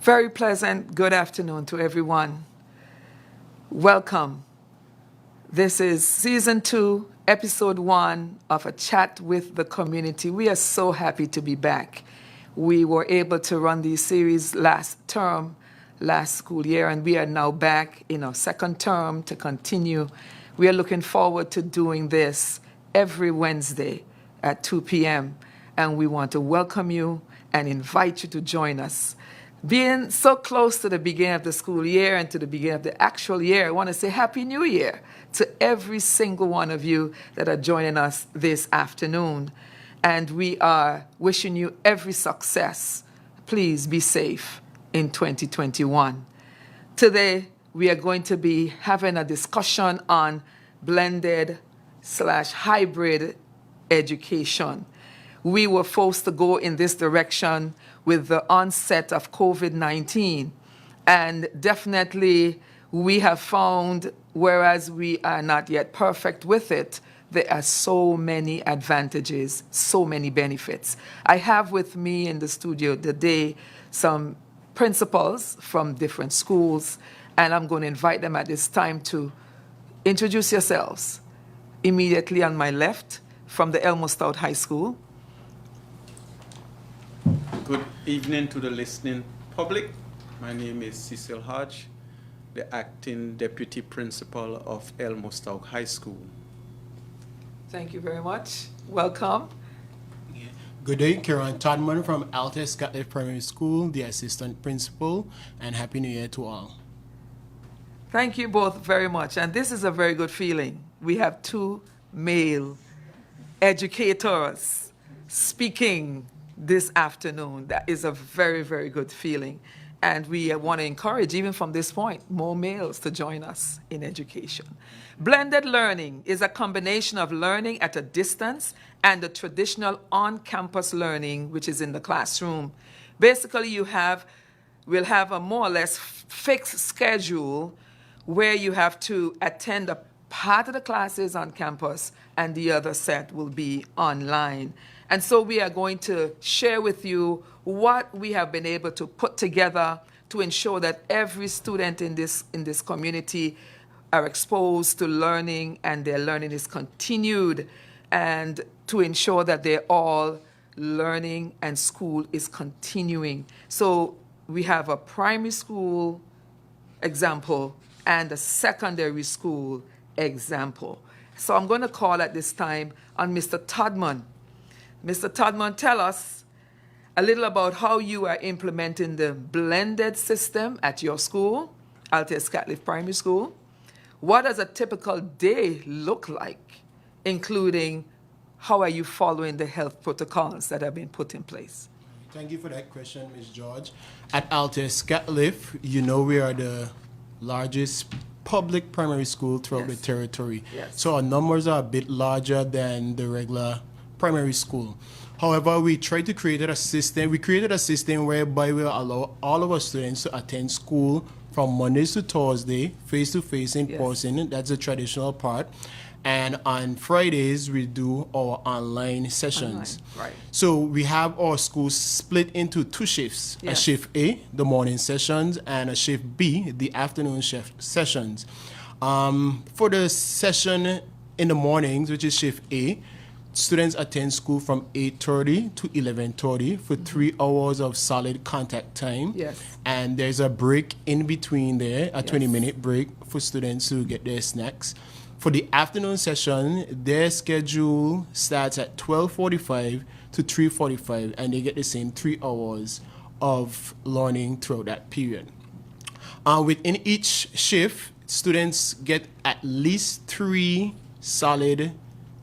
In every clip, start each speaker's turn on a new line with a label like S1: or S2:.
S1: Very pleasant good afternoon to everyone. Welcome. This is season 2, episode 1 of A Chat with the Community. We are so happy to be back. We were able to run these series last term, last school year, and we are now back in our second term to continue. We are looking forward to doing this every Wednesday at 2 p.m., and we want to welcome you and invite you to join us. Being so close to the beginning of the school year and to the beginning of the actual year, I want to say Happy New Year to every single one of you that are joining us this afternoon. And we are wishing you every success. Please be safe in 2021. Today, we are going to be having a discussion on blended/hybrid education. We were forced to go in this direction with the onset of COVID-19. And definitely we have found, whereas we are not yet perfect with it, there are so many advantages, so many benefits. I have with me in the studio today some principals from different schools, and I'm going to invite them at this time to introduce yourselves. Immediately on my left, from the Elmo Stout High School.
S2: Good evening to the listening public. My name is Cecil Hodge, the acting deputy principal of Elmo Stout High School.
S1: Thank you very much. Welcome.
S3: Good day, Kieran Todman from Altus Catholic Primary School, the assistant principal, and Happy New Year to all.
S1: Thank you both very much. And this is a very good feeling. We have 2 male educators speaking this afternoon. That is a very, very good feeling. And we want to encourage, even from this point, more males to join us in education. Blended learning is a combination of learning at a distance and the traditional on-campus learning, which is in the classroom. Basically, we'll have a more or less fixed schedule where you have to attend a part of the classes on campus and the other set will be online. And so we are going to share with you what we have been able to put together to ensure that every student in this community are exposed to learning and their learning is continued, and to ensure that they're all learning and school is continuing. So we have a primary school example and a secondary school example. So I'm going to call at this time on Mr. Todman. Mr. Todman, tell us a little about how you are implementing the blended system at your school, Altus Catholic Primary School. What does a typical day look like, including how are you following the health protocols that have been put in place?
S3: Thank you for that question, Ms. George. At Altus Catholic, you know we are the largest public primary school throughout the territory.
S1: Yes.
S3: So our numbers are a bit larger than the regular primary school. However, we tried to create a system. We created a system whereby we allow all of our students to attend school from Mondays to Thursday, face-to-face in person. That's the traditional part. And on Fridays, we do our online sessions.
S1: Right.
S3: So we have our schools split into 2 shifts.
S1: Yes.
S3: A shift A, the morning sessions, and a shift B, the afternoon shift sessions. For the session in the mornings, which is shift A, students attend school from 8:30 to 11:30 for 3 hours of solid contact time.
S1: Yes.
S3: And there's a break in between there, a 20-minute break for students to get their snacks. For the afternoon session, their schedule starts at 12:45 to 3:45, and they get the same 3 hours of learning throughout that period. Within each shift, students get at least 3 solid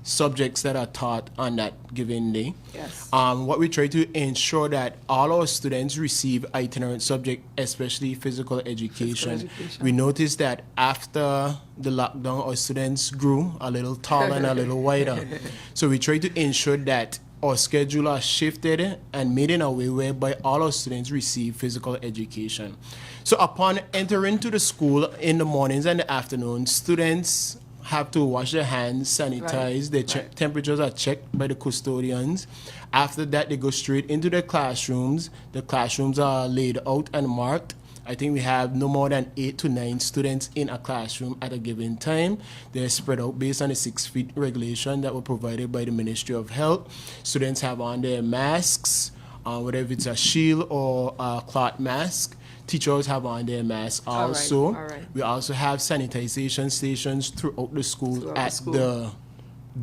S3: subjects that are taught on that given day.
S1: Yes.
S3: What we try to ensure that all our students receive itinerant subject, especially physical education. We noticed that after the lockdown, our students grew a little taller and a little wider. So we try to ensure that our schedule are shifted and made in a way whereby all our students receive physical education. So upon entering to the school in the mornings and the afternoons, students have to wash their hands, sanitize, their
S1: right.
S3: temperatures are checked by the custodians. After that, they go straight into the classrooms. The classrooms are laid out and marked. I think we have no more than 8 to 9 students in a classroom at a given time. They're spread out based on the 6 feet regulation that were provided by the Ministry of Health. Students have on their masks, whether it's a shield or a cloth mask. Teachers have on their masks also.
S1: All right.
S3: We also have sanitization stations throughout the school
S1: Throughout the
S3: at
S1: school.
S3: the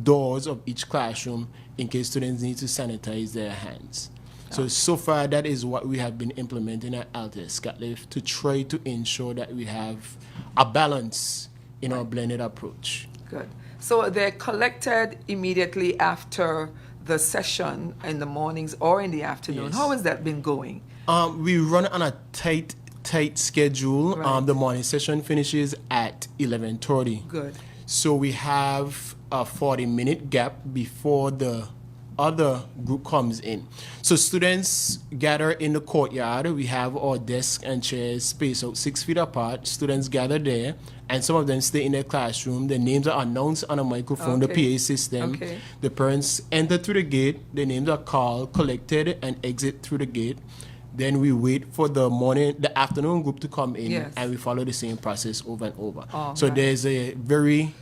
S3: doors of each classroom in case students need to sanitize their hands. So far, that is what we have been implementing at Altez Catleaf to try to ensure that we have a balance in our blended approach.
S1: Good. So they're collected immediately after the session in the mornings or in the afternoon.
S3: Yes.
S1: How has that been going?
S3: We run on a tight schedule.
S1: Right.
S3: The morning session finishes at 11:30.
S1: Good.
S3: So we have a 40-minute gap before the other group comes in. So students gather in the courtyard. We have our desks and chairs spaced out 6 feet apart. Students gather there, and some of them stay in their classroom. Their names are announced on a microphone, the
S1: Okay.
S3: PA system.
S1: Okay.
S3: The parents enter through the gate. Their names are called, collected, and exit through the gate. Then we wait for the afternoon group to come in,
S1: Yes.
S3: and we follow the same process over and over.
S1: Oh,
S3: So
S1: right.
S3: there's a very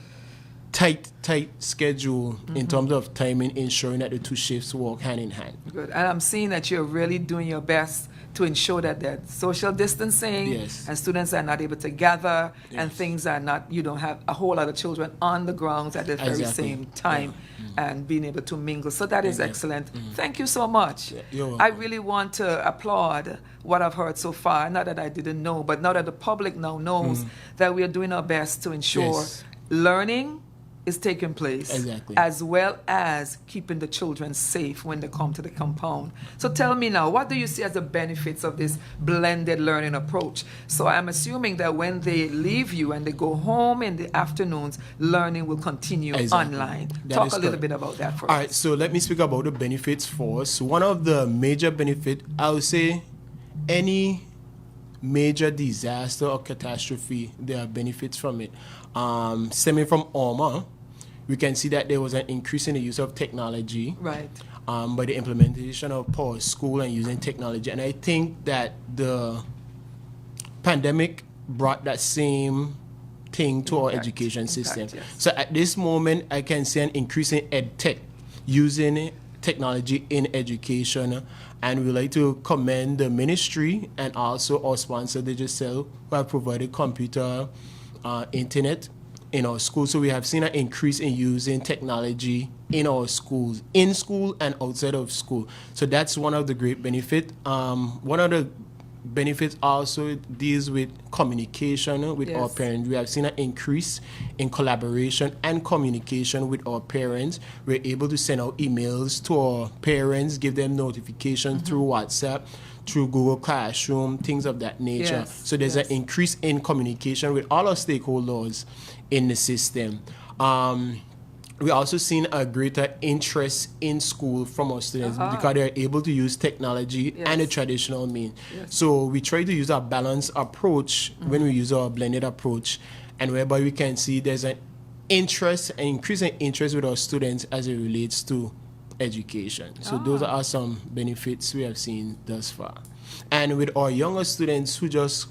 S3: tight schedule in terms of timing, ensuring that the two shifts work hand in hand.
S1: Good. And I'm seeing that you're really doing your best to ensure that there's social distancing
S3: Yes.
S1: and students are not able to gather and
S3: Yes.
S1: things are not, you don't have a whole lot of children on the grounds at the very
S3: Exactly.
S1: same time and being able to mingle. So that is excellent. Thank you so much.
S3: Yeah, you're
S1: I
S3: welcome.
S1: really want to applaud what I've heard so far. Not that I didn't know, but now that the public now knows that we are doing our best to ensure
S3: Yes.
S1: learning is taking place,
S3: Exactly.
S1: as well as keeping the children safe when they come to the compound. So tell me now, what do you see as the benefits of this blended learning approach? So I'm assuming that when they leave you and they go home in the afternoons, learning will continue
S3: Exactly.
S1: online.
S3: That
S1: Talk
S3: is
S1: a little
S3: correct.
S1: bit about that for
S3: All
S1: us.
S3: right, so let me speak about the benefits first. One of the major benefits, I would say, any major disaster or catastrophe, there are benefits from it. Stemming from Irma, we can see that there was an increase in the use of technology
S1: Right.
S3: by the implementation of Power School and using technology. And I think that the pandemic brought that same thing to our
S1: Impact.
S3: education system.
S1: Impact, yes.
S3: So at this moment, I can see an increase in ed tech, using technology in education. And we like to commend the ministry and also our sponsor, Digicel, who have provided computer, internet in our schools. So we have seen an increase in using technology in our schools, in school and outside of school. So that's one of the great benefits. One of the benefits also deals with communication with our
S1: Yes.
S3: parents. We have seen an increase in collaboration and communication with our parents. We're able to send out emails to our parents, give them notifications through WhatsApp, through Google Classroom, things of that nature.
S1: Yes,
S3: So there's
S1: yes.
S3: an increase in communication with all our stakeholders in the system. We also seen a greater interest in school from our students because they're able to use technology and the
S1: Yes.
S3: traditional means.
S1: Yes.
S3: So we try to use a balanced approach when we use our blended approach, and whereby we can see there's an increasing interest with our students as it relates to education. So those are some benefits we have seen thus far. And with our younger students who just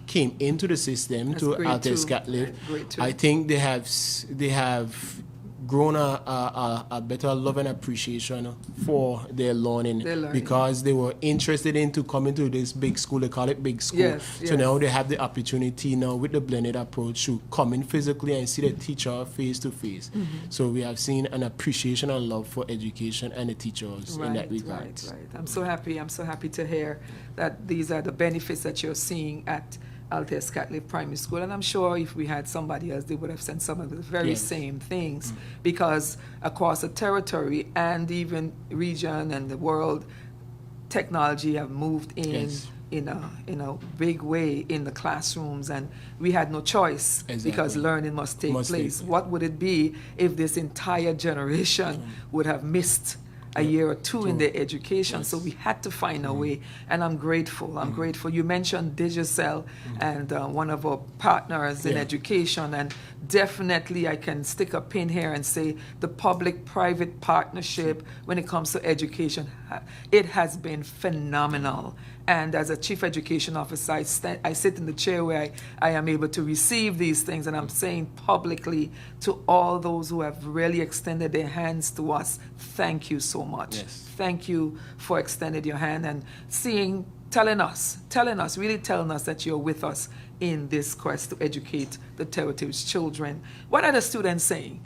S3: came into the system
S1: That's
S3: to
S1: great
S3: Altez
S1: too.
S3: Catleaf,
S1: Right, great too.
S3: I think they have grown a better love and appreciation for their learning,
S1: Their learning.
S3: because they were interested into coming to this big school. They call it big school.
S1: Yes,
S3: So
S1: yes.
S3: now they have the opportunity now with the blended approach to come in physically and see the teacher face to face. So we have seen an appreciation and love for education and the teachers in that regard.
S1: Right. I'm so happy to hear that these are the benefits that you're seeing at Altez Catleaf Primary School. And I'm sure if we had somebody else, they would have said some of the very
S3: Yes.
S1: same things, because across the territory and even region and the world, technology have moved in.
S3: Yes.
S1: In a big way in the classrooms, and we had no choice because
S3: Exactly.
S1: learning must take
S3: Must
S1: place.
S3: take-
S1: What would it be if this entire generation would have missed a year or two in their education.
S3: Yes.
S1: So we had to find a way, and I'm grateful. I'm grateful. You mentioned Digicel and one of our partners in
S3: Yeah.
S1: education, and definitely I can stick a pin here and say the public-private partnership when it comes to education, it has been phenomenal. And as a chief education officer, I sit in the chair where I am able to receive these things, and I'm saying publicly to all those who have really extended their hands to us, thank you so much.
S3: Yes.
S1: Thank you for extending your hand and telling us that you're with us in this quest to educate the territory's children. What are the students saying?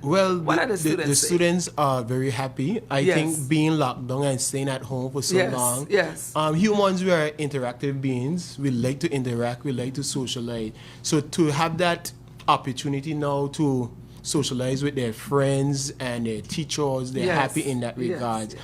S3: Well,
S1: What are the
S3: the
S1: students saying?
S3: students are very happy. I
S1: Yes.
S3: think being locked down and staying at home for so
S1: Yes,
S3: long.
S1: yes.
S3: Humans, we are interactive beings. We like to interact. We like to socialize. So to have that opportunity now to socialize with their friends and their teachers, they're
S1: Yes,
S3: happy in that
S1: yes,
S3: regard.
S1: yes.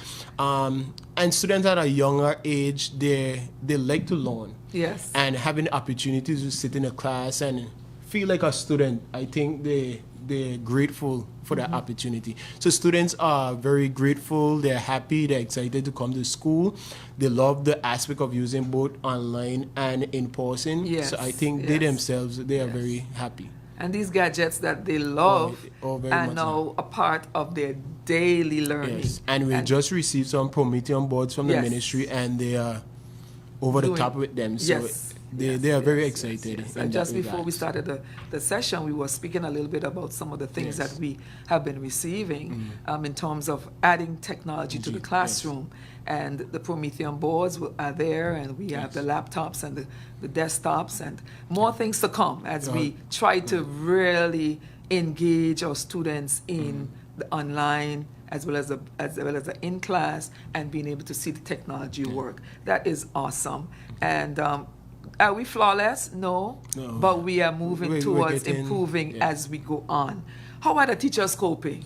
S3: And students at a younger age, they like to learn.
S1: Yes.
S3: And having the opportunity to sit in a class and feel like a student, I think they're grateful for that opportunity. So students are very grateful, they're happy, they're excited to come to school. They love the aspect of using both online and in person.
S1: Yes,
S3: So I think they
S1: yes,
S3: themselves, they are
S1: yes.
S3: very happy.
S1: And these gadgets that they love
S3: very
S1: are
S3: much
S1: now a part of their daily learning.
S3: Yes. And we just received some Promethean boards from the
S1: Yes.
S3: ministry, and they are over the
S1: Doing-
S3: top with them. So
S1: Yes.
S3: they are very
S1: yes,
S3: excited.
S1: yes.
S3: in
S1: And
S3: that
S1: just before we
S3: regard.
S1: started the session, we were speaking a little bit about some of the things
S3: Yes.
S1: that we have been receiving in terms of adding technology to the
S3: Yes.
S1: classroom. And the Promethean boards are there, and we have the laptops and the desktops, and more things to come as we try to really engage our students in the online as well as the in class, and being able to see the technology work. That is awesome. And are we flawless? No.
S3: No.
S1: But we are moving
S3: We're
S1: towards
S3: getting-
S1: improving
S3: yeah.
S1: as we go on. How are the teachers coping?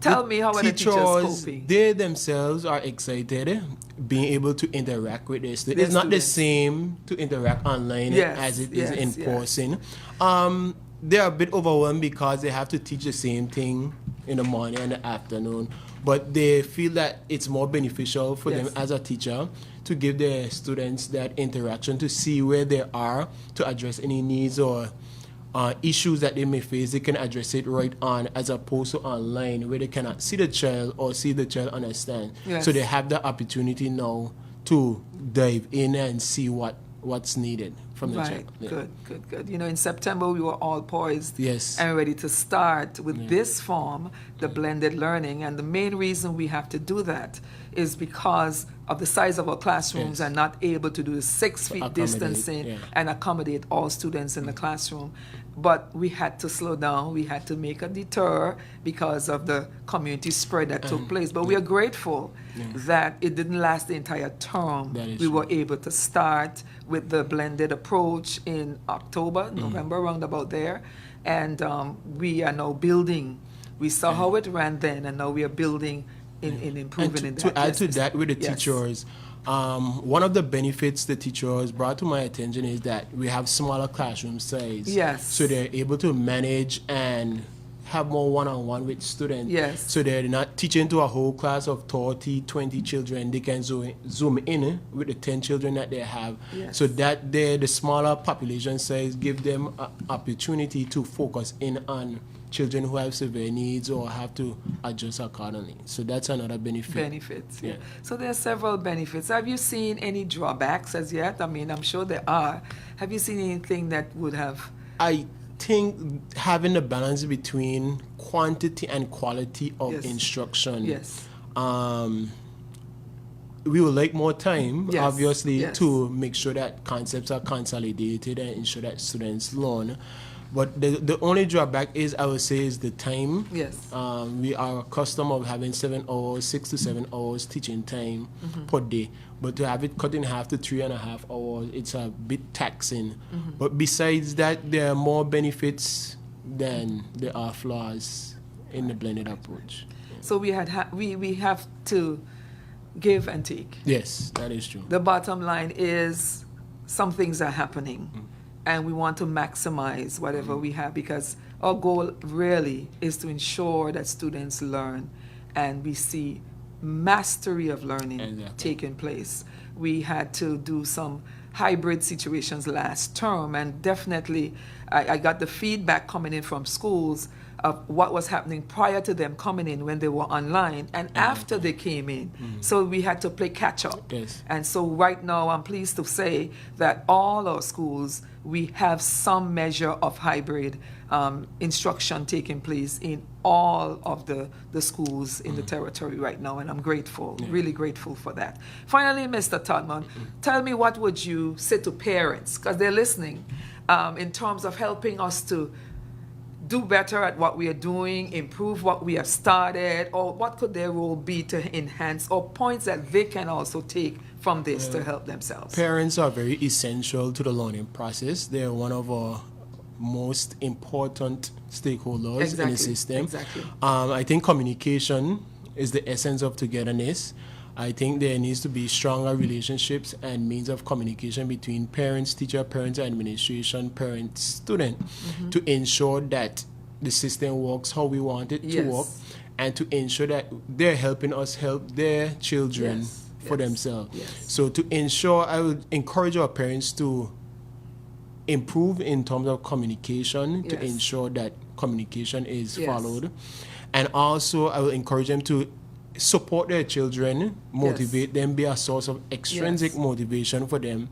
S1: Tell me, how are the teachers coping?
S3: They themselves are excited being able to interact with their students.
S1: Their
S3: It's not the
S1: students.
S3: same to interact online
S1: Yes,
S3: as it is
S1: yes,
S3: in
S1: yes.
S3: person. They're a bit overwhelmed because they have to teach the same thing in the morning and the afternoon, but they feel that it's more beneficial for them
S1: Yes.
S3: as a teacher to give their students that interaction, to see where they are, to address any needs or issues that they may face. They can address it right on, as opposed to online where they cannot see the child or see the child understand.
S1: Yes.
S3: So they have the opportunity now to dive in and see what's needed from the
S1: Right,
S3: child. Yeah.
S1: good. You know, in September, we were all poised
S3: Yes.
S1: and ready to start with this form, the blended learning. And the main reason we have to do that is because of the size of our classrooms
S3: Yes.
S1: and not able to do the 6 feet
S3: accommodate,
S1: distancing
S3: yeah.
S1: and accommodate all students in the classroom. But we had to slow down. We had to make a detour because of the community spread that took place. But we are grateful that it didn't last the entire term.
S3: That is
S1: We were
S3: true.
S1: able to start with the blended approach in October,
S3: Mm-hmm.
S1: November, around about there. And we are now building. We saw how it ran then, and now we are building in improving
S3: And
S1: in that.
S3: to add
S1: Yes,
S3: to
S1: Mr.
S3: that with the
S1: Yes.
S3: teachers, one of the benefits the teachers brought to my attention is that we have smaller classroom size.
S1: Yes.
S3: So they're able to manage and have more one-on-one with students.
S1: Yes.
S3: So they're not teaching to a whole class of 30, 20 children. They can zoom in with the 10 children that they have.
S1: Yes.
S3: So that the smaller population size give them an opportunity to focus in on children who have severe needs or have to adjust accordingly. So that's another benefit.
S1: Benefits. Yeah.
S3: Yeah.
S1: So there are several benefits. Have you seen any drawbacks as yet? I mean, I'm sure there are. Have you seen anything that would have?
S3: I think having a balance between quantity and quality of
S1: Yes.
S3: instruction.
S1: Yes.
S3: We would like more time,
S1: Yes,
S3: obviously,
S1: yes.
S3: to make sure that concepts are consolidated and ensure that students learn. But the only drawback is, I would say, is the time.
S1: Yes.
S3: We are accustomed of having 7 hours, 6 to 7 hours teaching time per day. But to have it cut in half to 3.5 hours, it's a bit taxing. But besides that, there are more benefits than there are flaws in the blended approach.
S1: So we have to give and take.
S3: Yes, that is true.
S1: The bottom line is some things are happening, and we want to maximize whatever we have, because our goal really is to ensure that students learn and we see mastery of learning
S3: Exactly.
S1: taking place. We had to do some hybrid situations last term, and definitely I got the feedback coming in from schools of what was happening prior to them coming in when they were online and after they came in. So we had to play catch up.
S3: Yes.
S1: And so right now I'm pleased to say that all our schools, we have some measure of hybrid instruction taking place in all of the schools in the territory right now, and I'm grateful, really grateful for that. Finally, Mr. Todman, tell me, what would you say to parents, because they're listening, in terms of helping us to do better at what we are doing, improve what we have started, or what could their role be to enhance, or points that they can also take from this to help themselves?
S3: Parents are very essential to the learning process. They are one of our most important stakeholders in the system.
S1: Exactly.
S3: I think communication is the essence of togetherness. I think there needs to be stronger relationships and means of communication between parents, teacher, parents, administration, parents, student, to ensure that the system works how we want it to work, and to ensure that they're helping us help their children for themselves. So to ensure, I would encourage our parents to improve in terms of communication, to ensure that communication is followed. And also I will encourage them to support their children, motivate them, be a source of extrinsic motivation for them,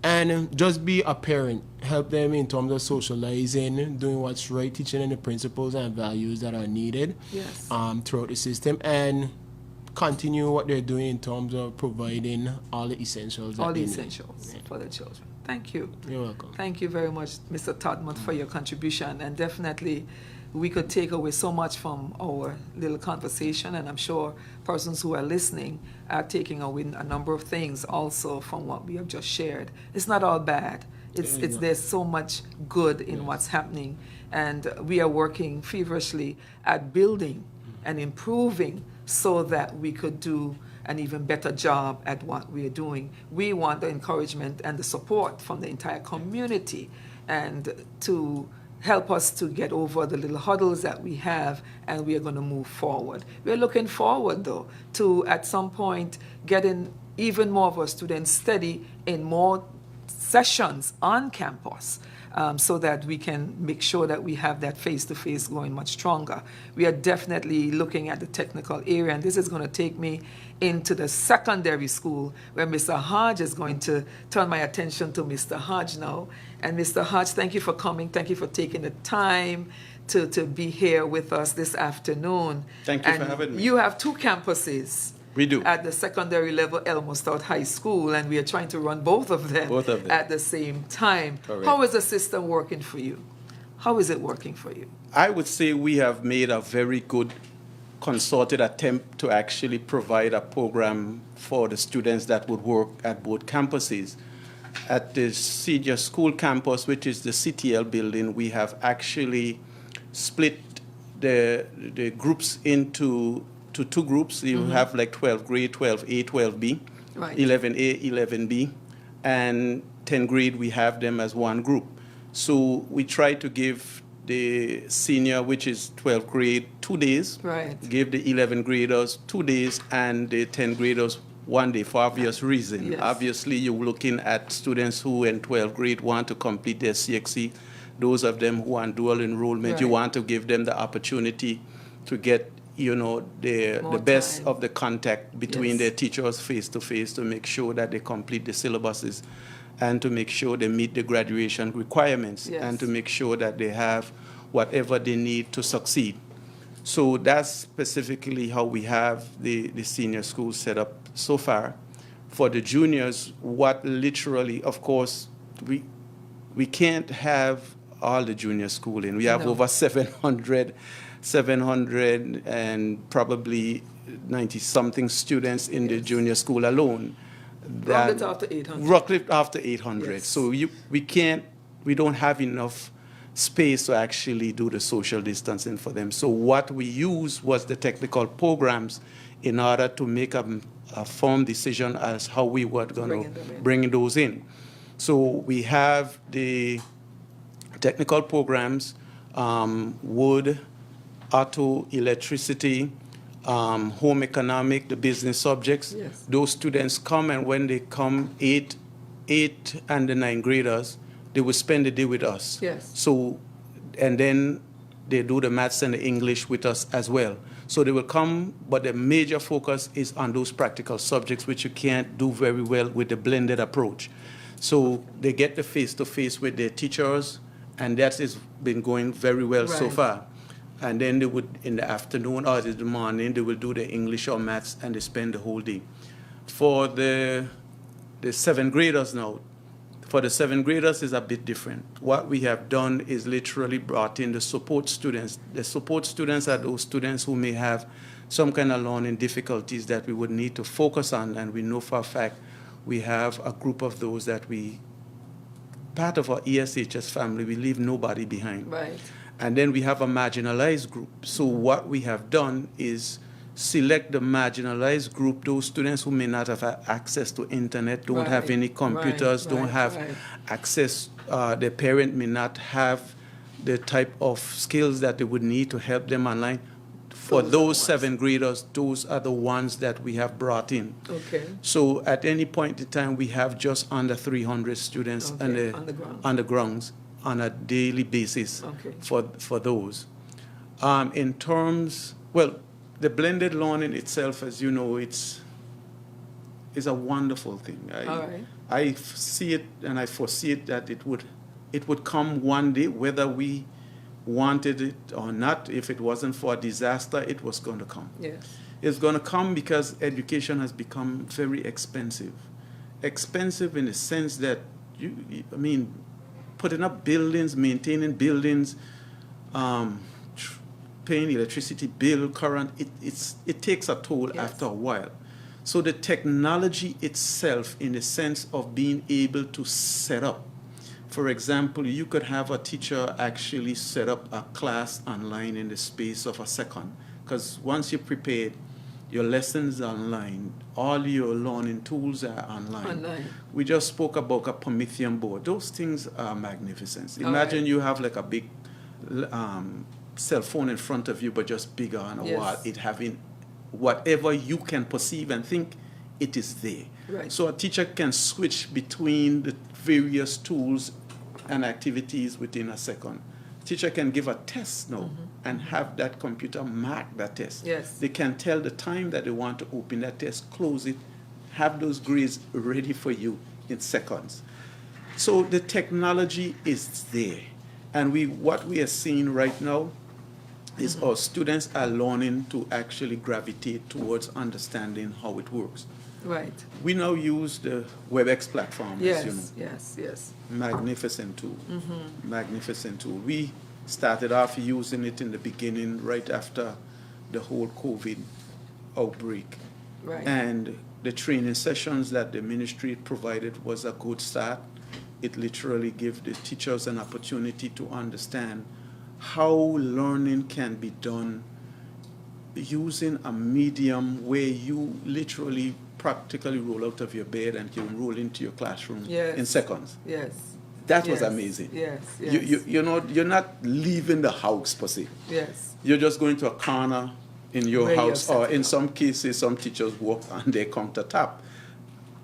S3: and just be a parent, help them in terms of socializing, doing what's right, teaching them the principles and values that are needed throughout the system, and continue what they're doing in terms of providing all the essentials.
S1: All the essentials for the children. Thank you.
S3: You're welcome.
S1: Thank you very much, Mr. Todman, for your contribution. And definitely, we could take away so much from our little conversation, and I'm sure persons who are listening are taking away a number of things also from what we have just shared. It's not all bad. There's so much good in what's happening, and we are working feverishly at building and improving so that we could do an even better job at what we are doing. We want the encouragement and the support from the entire community, and to help us to get over the little huddles that we have, and we are going to move forward. We're looking forward, though, to at some point getting even more of our students steady in more sessions on campus, so that we can make sure that we have that face-to-face going much stronger. We are definitely looking at the technical area, and this is going to take me into the secondary school, where Mr. Hodge is going to turn my attention to Mr. Hodge now. And Mr. Hodge, thank you for coming. Thank you for taking the time to be here with us this afternoon.
S2: Thank you for having me.
S1: You have two campuses.
S2: We do.
S1: At the secondary level, Elmo Stout High School, and we are trying to run both of them at the same time.
S2: Correct.
S1: How is the system working for you? How is it working for you?
S2: I would say we have made a very good concerted attempt to actually provide a program for the students that would work at both campuses. At the senior school campus, which is the CTL building, we have actually split the groups into two groups. You have like 12th grade, 12A, 12B, 11A, 11B, and 10th grade, we have them as one group. So we try to give the senior, which is 12th grade, 2 days, give the 11th graders 2 days, and the 10th graders 1 day, for obvious reason. Obviously, you're looking at students who in 12th grade want to complete their CXC. Those of them who are on dual enrollment, you want to give them the opportunity to get the best of the contact between their teachers face-to-face, to make sure that they complete the syllabuses and to make sure they meet the graduation requirements and to make sure that they have whatever they need to succeed. So that's specifically how we have the senior school set up so far. For the juniors, what literally, of course, we can't have all the junior schooling. We have over 700 and probably 90-something students in the junior school alone.
S1: Rocklet after 800.
S2: Rocklet after 800. So we don't have enough space to actually do the social distancing for them. So what we used was the technical programs in order to make a firm decision as how we were going to bring those in. So we have the technical programs, wood, auto, electricity, home economic, the business subjects.
S1: Yes.
S2: Those students come, and when they come, eight and the 9th graders, they will spend the day with us.
S1: Yes.
S2: So, and then they do the maths and the English with us as well. So they will come, but the major focus is on those practical subjects, which you can't do very well with the blended approach. So they get the face-to-face with their teachers, and that has been going very well so
S1: Right.
S2: far. And then they would, in the afternoon or in the morning, they will do the English or maths, and they spend the whole day. For the 7th graders now, for the 7th graders is a bit different. What we have done is literally brought in the support students. The support students are those students who may have some kind of learning difficulties that we would need to focus on, and we know for a fact we have a group of those that part of our ESHS family, we leave nobody behind.
S1: Right.
S2: And then we have a marginalized group. So what we have done is select the marginalized group, those students who may not have access to internet, don't have
S1: Right,
S2: any computers,
S1: right,
S2: don't
S1: right,
S2: have
S1: right.
S2: access, their parent may not have the type of skills that they would need to help them online. For
S1: Those are the
S2: those
S1: ones.
S2: 7th graders, those are the ones that we have brought in.
S1: Okay.
S2: So at any point in time, we have just under 300 students
S1: Okay, on the ground.
S2: on the grounds on a daily basis
S1: Okay.
S2: for those. In terms, well, the blended learning itself, as you know, is a wonderful thing.
S1: All right.
S2: I see it and I foresee it that it would come one day, whether we wanted it or not. If it wasn't for a disaster, it was going to come.
S1: Yes.
S2: It's going to come because education has become very expensive. Expensive in the sense that, putting up buildings, maintaining buildings, paying electricity bill, current, it takes a toll
S1: Yes.
S2: after a while. So the technology itself, in the sense of being able to set up, for example, you could have a teacher actually set up a class online in the space of a second, because once you're prepared, your lessons are online, all your learning tools are online.
S1: Online.
S2: We just spoke about a Promethean board. Those things are magnificent.
S1: All
S2: Imagine
S1: right.
S2: you have like a big cell phone in front of you, but just bigger on a
S1: Yes.
S2: wall. It having whatever you can perceive and think, it is there.
S1: Right.
S2: So a teacher can switch between the various tools and activities within a second. Teacher can give a test now and have that computer mark that test.
S1: Yes.
S2: They can tell the time that they want to open that test, close it, have those grades ready for you in seconds. So the technology is there. And what we are seeing right now is our students are learning to actually gravitate towards understanding how it works.
S1: Right.
S2: We now use the WebEx platform, as you know.
S1: Yes. Yes.
S2: Magnificent tool. Magnificent tool. We started off using it in the beginning, right after the whole COVID outbreak.
S1: Right.
S2: And the training sessions that the ministry provided was a good start. It literally gave the teachers an opportunity to understand how learning can be done using a medium where you literally practically roll out of your bed and can roll into your classroom
S1: Yes.
S2: in seconds.
S1: Yes.
S2: That was
S1: Yes.
S2: amazing.
S1: Yes.
S2: You're not leaving the house per se.
S1: Yes.
S2: You're just going to a corner in your
S1: Where you're
S2: house, or
S1: setting
S2: in
S1: up.
S2: some cases, some teachers work on their countertop,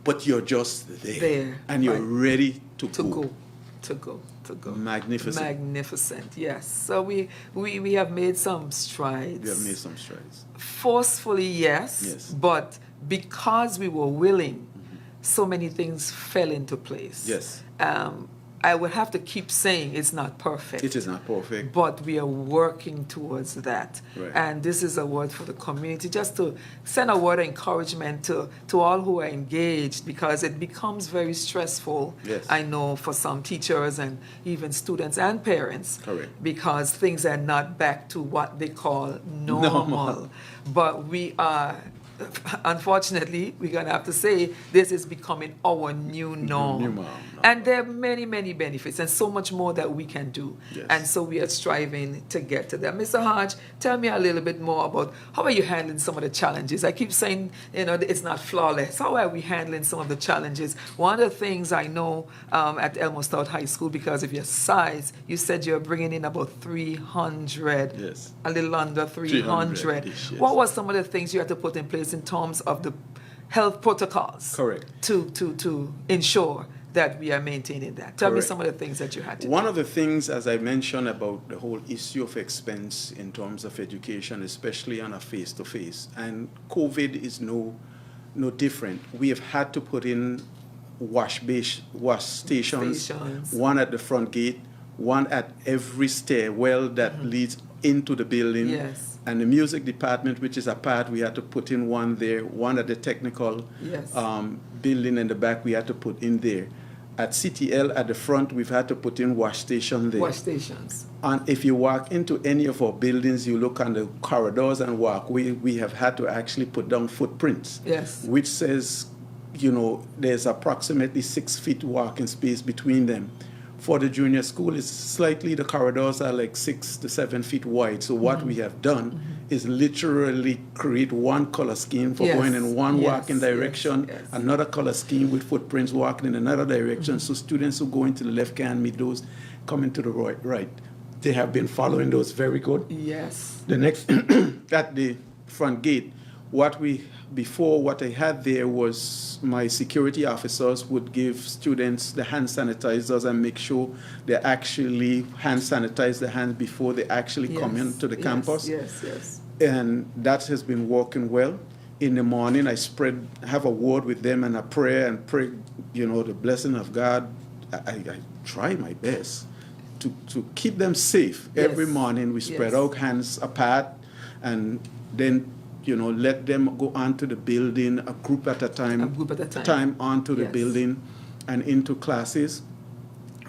S2: but you're just there,
S1: There,
S2: and you're
S1: right.
S2: ready to
S1: To
S2: go.
S1: go.
S2: Magnificent.
S1: Magnificent. Yes. So we have made some strides.
S2: We have made some strides.
S1: Forcefully, yes.
S2: Yes.
S1: But because we were willing, so many things fell into place.
S2: Yes.
S1: I would have to keep saying it's not perfect.
S2: It is not perfect.
S1: But we are working towards that.
S2: Right.
S1: And this is a word for the community, just to send a word of encouragement to all who are engaged, because it becomes very stressful,
S2: Yes.
S1: I know, for some teachers and even students and parents.
S2: Correct.
S1: Because things are not back to what they call normal.
S2: Normal.
S1: But we are unfortunately, we're going to have to say this is becoming our new norm.
S2: New norm.
S1: And there are many, many benefits and so much more that we can do.
S2: Yes.
S1: And so we are striving to get to that. Mr. Hodge, tell me a little bit more about how are you handling some of the challenges? I keep saying, it's not flawless. How are we handling some of the challenges? One of the things I know at Elmo Stout High School, because of your size, you said you're bringing in about 300,
S2: Yes.
S1: a little under 300.
S2: 300 -ish, yes.
S1: What were some of the things you had to put in place in terms of the health protocols?
S2: Correct.
S1: To ensure that we are maintaining that. Tell me
S2: Correct.
S1: some of the things that you had to
S2: One
S1: do.
S2: of the things, as I mentioned, about the whole issue of expense in terms of education, especially on a face-to-face, and COVID is no different. We have had to put in wash stations, one at the front gate, one at every stairwell that leads into the building.
S1: Yes.
S2: And the music department, which is apart, we had to put in one there, one at the technical
S1: Yes.
S2: building in the back, we had to put in there. At CTL, at the front, we've had to put in wash station there.
S1: Wash stations.
S2: And if you walk into any of our buildings, you look on the corridors and walk, we have had to actually put down footprints.
S1: Yes.
S2: Which says, there's approximately 6 feet walking space between them. For the junior school, the corridors are like 6 to 7 feet wide. So what we have done is literally create one color scheme for
S1: Yes.
S2: going in one
S1: Yes.
S2: walking direction,
S1: Yes.
S2: another color scheme with footprints walking in another direction. So students who go into the left can meet those coming to the right. They have been following those very good.
S1: Yes.
S2: The next, at the front gate, what I had there was my security officers would give students the hand sanitizers and make sure they actually hand sanitize their hands before they actually come
S1: Yes.
S2: into the
S1: Yes.
S2: campus.
S1: Yes.
S2: And that has been working well. In the morning, I have a word with them and a prayer and pray, the blessing of God. I try my best to keep them safe.
S1: Yes.
S2: Every morning, we spread
S1: Yes.
S2: our hands apart and then let them go onto the building, a group at a time.
S1: A group at a time.
S2: Onto the
S1: Yes.
S2: building and into classes.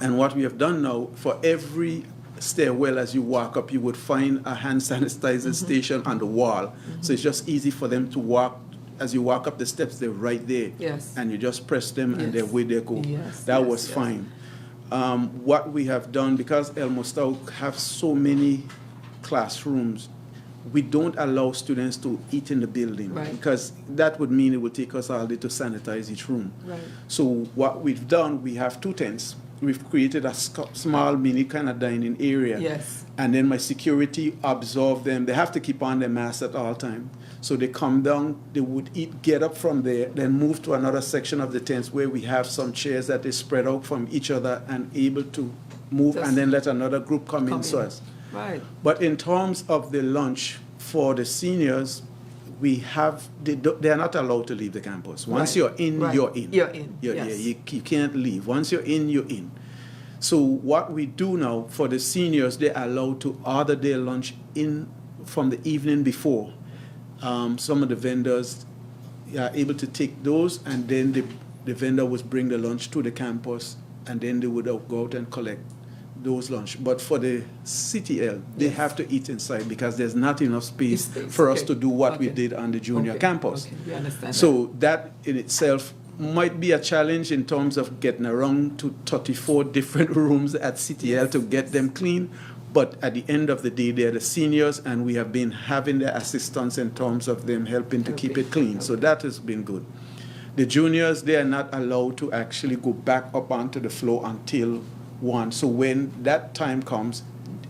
S2: And what we have done now, for every stairwell as you walk up, you would find a hand sanitizer station on the wall. So it's just easy for them to walk. As you walk up the steps, they're right there.
S1: Yes.
S2: And you just press them and
S1: Yes.
S2: they're where they go.
S1: Yes,
S2: That
S1: yes,
S2: was
S1: yes.
S2: fine. What we have done, because Elmo Stout have so many classrooms, we don't allow students to eat in the building.
S1: Right.
S2: Because that would mean it would take us all day to sanitize each room.
S1: Right.
S2: So what we've done, we have 2 tents. We've created a small mini kind of dining area.
S1: Yes.
S2: And then my security observe them. They have to keep on their masks at all time. So they come down, they would eat, get up from there, then move to another section of the tents where we have some chairs that they spread out from each other and able to move
S1: Just
S2: and then let another group come in.
S1: in.
S2: So
S1: Right.
S2: but in terms of the lunch for the seniors, they are not allowed to leave the campus. Once
S1: Right.
S2: you're in,
S1: Right.
S2: you're in.
S1: You're in,
S2: Yeah,
S1: yes.
S2: you can't leave. Once you're in, you're in. So what we do now for the seniors, they're allowed to order their lunch in from the evening before. Some of the vendors are able to take those, and then the vendor would bring the lunch to the campus, and then they would go out and collect those lunch. But for the CTL, they
S1: Yes.
S2: have to eat inside because there's not enough space
S1: Space,
S2: for us
S1: okay.
S2: to do what we
S1: Okay.
S2: did on the junior
S1: Okay.
S2: campus.
S1: Okay, we understand
S2: So that in itself might be a challenge in terms of getting around to 34 different rooms at CTL to get them clean. But at the end of the day, they're the seniors, and we have been having their assistance in terms of them helping to keep it clean. So that has been good. The juniors, they are not allowed to actually go back up onto the floor until 1. So when that time comes,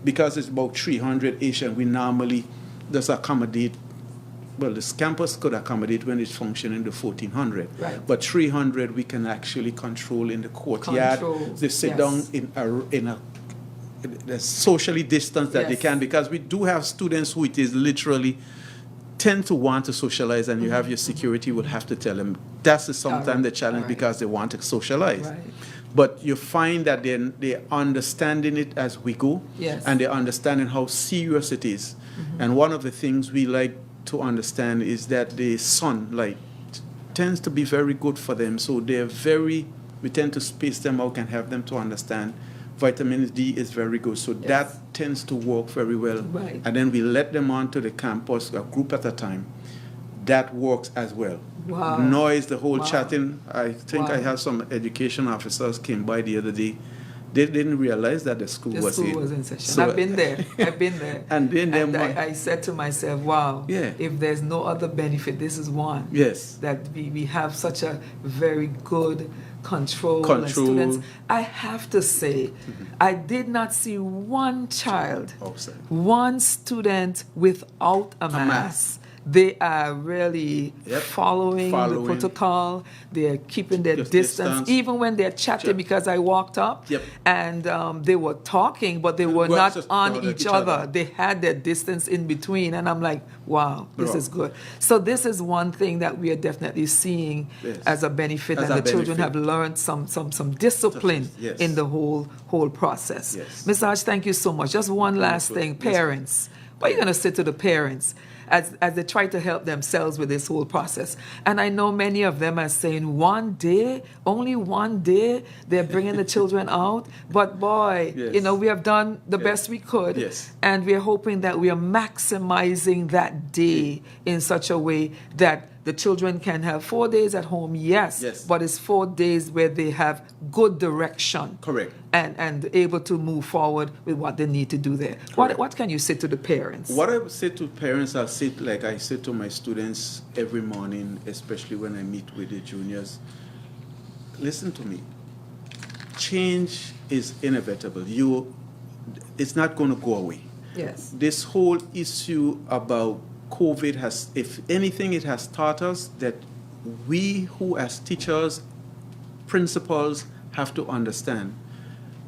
S2: because it's about 300-ish, and we normally just accommodate, well, this campus could accommodate when it's functioning the 1,400.
S1: Right.
S2: But 300 we can actually control in the courtyard.
S1: Control,
S2: They sit
S1: yes.
S2: down in a socially distanced that they
S1: Yes.
S2: can, because we do have students who it is literally tend to want to socialize, and you have your security will have to tell them that's sometimes
S1: Alright,
S2: the challenge
S1: alright.
S2: because they want to socialize.
S1: Right.
S2: But you find that they're understanding it as we go,
S1: Yes.
S2: and they're understanding how serious it is. And one of the things we like to understand is that the sunlight tends to be very good for them. So we tend to space them out and have them to understand vitamin D is very good. So
S1: Yes.
S2: that tends to work very well.
S1: Right.
S2: And then we let them onto the campus, a group at a time. that works as well.
S1: Wow.
S2: Noise, the whole
S1: Wow.
S2: chatting. I think I
S1: Wow.
S2: had some education officers came by the other day. They didn't realize that the school
S1: The
S2: was
S1: school
S2: in.
S1: was in session.
S2: So-
S1: I've been there. I've been there.
S2: And then them
S1: I said to myself, wow,
S2: Yeah.
S1: if there's no other benefit, this is one.
S2: Yes.
S1: That we have such a very good control. And
S2: Control.
S1: students. I have to say, I did not see one child,
S2: Outside.
S1: one student without a mask.
S2: mask.
S1: They are really
S2: Yep.
S1: following the
S2: Following.
S1: protocol. They're keeping their
S2: Just
S1: distance,
S2: distance.
S1: even when they're chatting.
S2: Chat.
S1: Because I walked up,
S2: Yep.
S1: and they were talking, but they were
S2: Well,
S1: not
S2: just
S1: on
S2: not
S1: each other. They had their distance in between, and I'm like, wow, this
S2: Bro.
S1: is good. So this is one thing that we are definitely seeing
S2: Yes.
S1: as a benefit,
S2: As
S1: and
S2: a
S1: the children
S2: benefit.
S1: have learned some discipline
S2: Yes.
S1: in the whole process.
S2: Yes.
S1: Ms. Hodge, thank you so much. Just one last
S2: Wonderful.
S1: thing,
S2: Yes.
S1: parents. What are you going to say to the parents as they try to help themselves with this whole process? And I know many of them are saying one day, only one day, they're bringing the children out. But boy,
S2: Yes.
S1: we have done the
S2: Yes.
S1: best we could.
S2: Yes.
S1: And we're hoping that we are maximizing that day in such a way that the children can have 4 days at home, yes,
S2: Yes.
S1: but it's 4 days where they have good direction.
S2: Correct.
S1: And able to move forward with what they need to do there.
S2: Correct.
S1: What can you say to the parents?
S2: What I would say to parents, I say to my students every morning, especially when I meet with the juniors, listen to me. Change is inevitable. It's not going to go away.
S1: Yes.
S2: This whole issue about COVID has, if anything, it has taught us that we who as teachers, principals, have to understand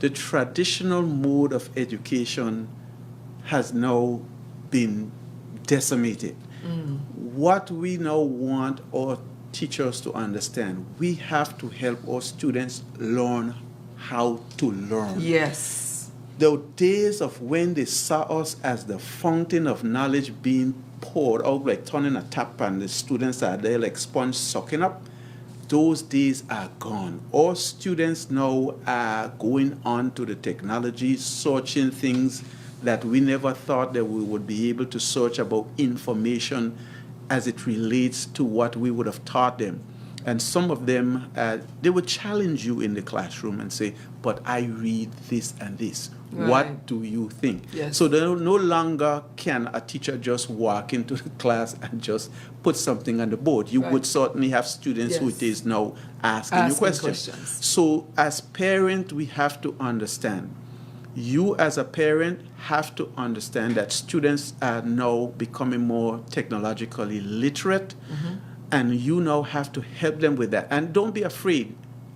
S2: the traditional mode of education has now been decimated. What we now want our teachers to understand, we have to help our students learn how to learn.
S1: Yes.
S2: The days of when they saw us as the fountain of knowledge being poured out, like turning a tap and the students are there like sponge sucking up, those days are gone. Our students now are going on to the technology, searching things that we never thought that we would be able to search about information as it relates to what we would have taught them. And some of them, they would challenge you in the classroom and say, but I read this and this.
S1: Right.
S2: What do you think?
S1: Yes.
S2: So no longer can a teacher just walk into the class and just put something on the board. You
S1: Right.
S2: would certainly have students who
S1: Yes.
S2: it is now asking you questions. So as parent, we have to understand. You as a parent have to understand that students are now becoming more technologically literate, and you now have to help them with that. And don't be afraid.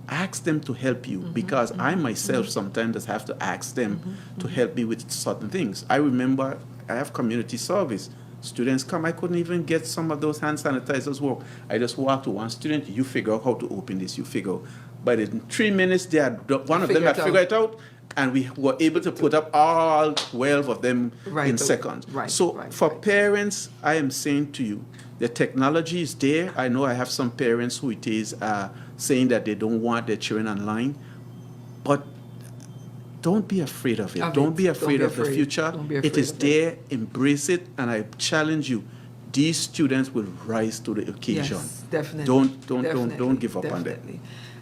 S2: Ask them to help you, because I myself sometimes just have to ask them to help me with certain things. I remember I have community service. Students come, I couldn't even get some of those hand sanitizers work. I just walked to one student, you figure out how to open this, you figure out. But in 3 minutes, one of them had figured it out, and we were able to put up all 12 of them in seconds. So for parents, I am saying to you, the technology is there. I know I have some parents who it is saying that they don't want their children online, but don't be afraid of it. Don't be afraid of the future. It is there. Embrace it, and I challenge you. These students will rise to the occasion.
S1: Yes, definitely.
S2: Don't give up on that.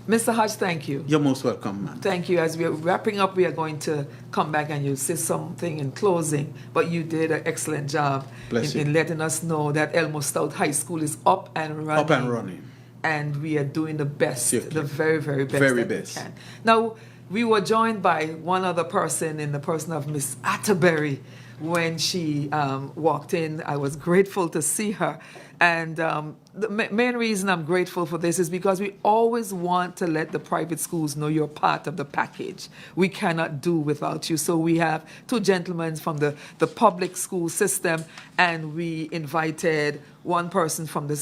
S1: Mr. Hodge, thank you.
S2: You're most welcome, man.
S1: Thank you. As we're wrapping up, we are going to come back and you'll say something in closing, but you did an excellent job in letting us know that Elmo Stout High School is up and running.
S2: Up and running.
S1: And we are doing the best, the very, very best
S2: Very
S1: that
S2: best.
S1: we can. Now, we were joined by one other person in the person of Miss Atterbury. When she walked in, I was grateful to see her. And the main reason I'm grateful for this is because we always want to let the private schools know you're part of the package. We cannot do without you. So we have two gentlemen from the public school system, and we invited one person from the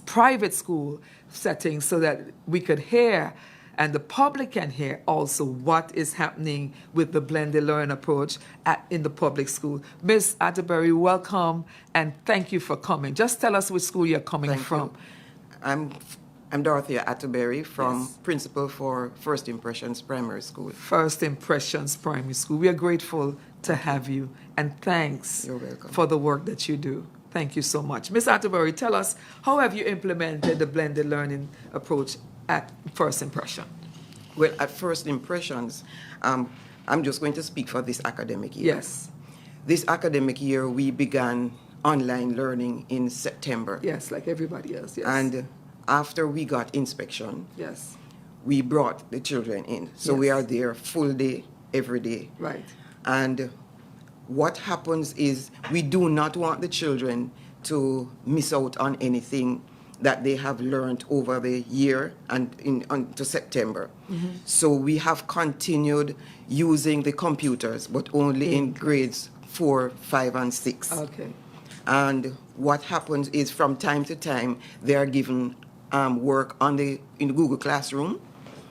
S1: private school setting so that we could hear and the public can hear also what is happening with the blended learn approach in the public school. Ms. Atterbury, welcome, and thank you for coming. Just tell us which school you're coming from.
S4: I'm Dorothea Atterbury, principal for First Impressions Primary School.
S1: First Impressions Primary School. We are grateful to have you, and thanks
S4: You're welcome.
S1: for the work that you do. Thank you so much. Ms. Atterbury, tell us, how have you implemented the blended learning approach at First Impression?
S4: Well, at First Impressions, I'm just going to speak for this academic year.
S1: Yes.
S4: This academic year, we began online learning in September.
S1: Yes, like everybody else, yes.
S4: And after we got inspection,
S1: yes,
S4: we brought the children in. So we
S1: Yes.
S4: are there full day, every day.
S1: right.
S4: And what happens is we do not want the children to miss out on anything that they have learned over the year and to September. So we have continued using the computers, but only in grades 4, 5, and 6.
S1: Okay.
S4: And what happens is from time to time, they are given work in the Google Classroom,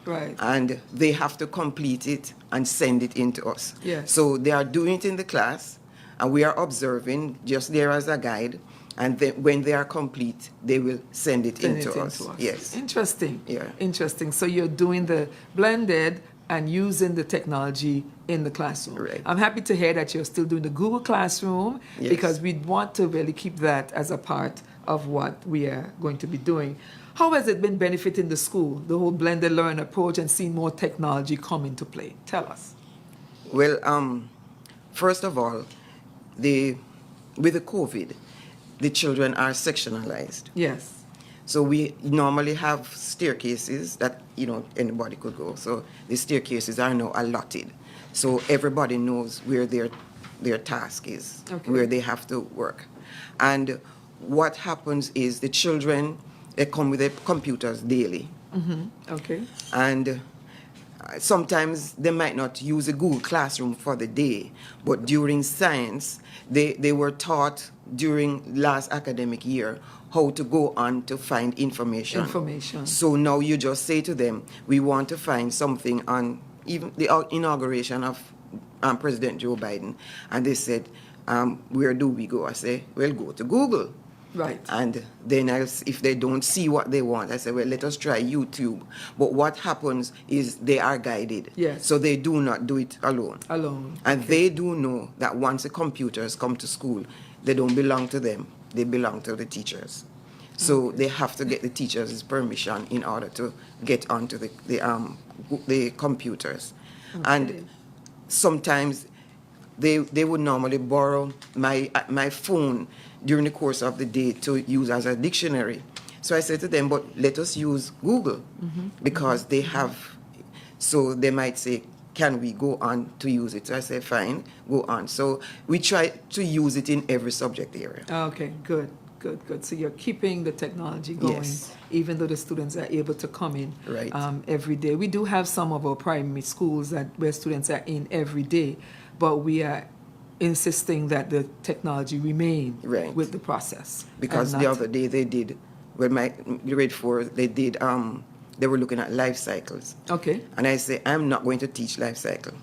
S1: Right.
S4: and they have to complete it and send it in to us.
S1: Yes.
S4: So they are doing it in the class, and we are observing just there as a guide, and then when they are complete, they will send it in to us. Yes.
S1: Interesting.
S4: Yeah.
S1: Interesting. So you're doing the blended and using the technology in the classroom.
S4: Right.
S1: I'm happy to hear that you're still doing the Google Classroom
S4: Yes.
S1: because we want to really keep that as a part of what we are going to be doing. How has it been benefiting the school, the whole blended learn approach, and seeing more technology come into play? Tell us.
S4: Well, first of all, with the COVID, the children are sectionalized.
S1: Yes.
S4: So we normally have staircases that anybody could go. So the staircases are now allotted. So everybody knows where their task is,
S1: Okay.
S4: where they have to work. And what happens is the children, they come with their computers daily.
S1: Okay.
S4: And sometimes they might not use a Google Classroom for the day, but during science, they were taught during last academic year how to go on to find information. So now you just say to them, we want to find something on even the inauguration of President Joe Biden. And they said, where do we go? I say, well, go to Google.
S1: Right.
S4: And then if they don't see what they want, I say, well, let us try YouTube. But what happens is they are guided.
S1: Yes.
S4: So they do not do it alone. And
S1: Okay.
S4: they do know that once the computers come to school, they don't belong to them. They belong to the teachers. So they have to get the teachers' permission in order to get onto the computers.
S1: Okay.
S4: And sometimes they would normally borrow my phone during the course of the day to use as a dictionary. So I said to them, but let us use Google because they have, so they might say, can we go on to use it? So I say, fine, go on. So we try to use it in every subject area.
S1: Okay, good. So you're keeping the technology going,
S4: Yes.
S1: even though the students are able to come in
S4: Right.
S1: every day. We do have some of our primary schools where students are in every day, but we are insisting that the technology remain
S4: Right.
S1: with the process.
S4: Because
S1: and
S4: the
S1: not-
S4: other day they did, when my grade 4, they were looking at life cycles.
S1: Okay,
S4: And I say, I'm not going to teach life cycle.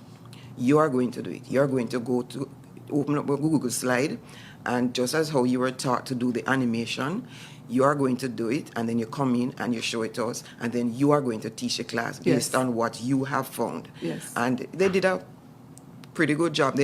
S4: You are going to do it. You're going to go to open up a Google slide, and just as how you were taught to do the animation, you are going to do it, and then you come in and you show it to us, and then you are going to teach a class based
S1: Yes.
S4: on what you have found.
S1: Yes.
S4: And they did a pretty good job.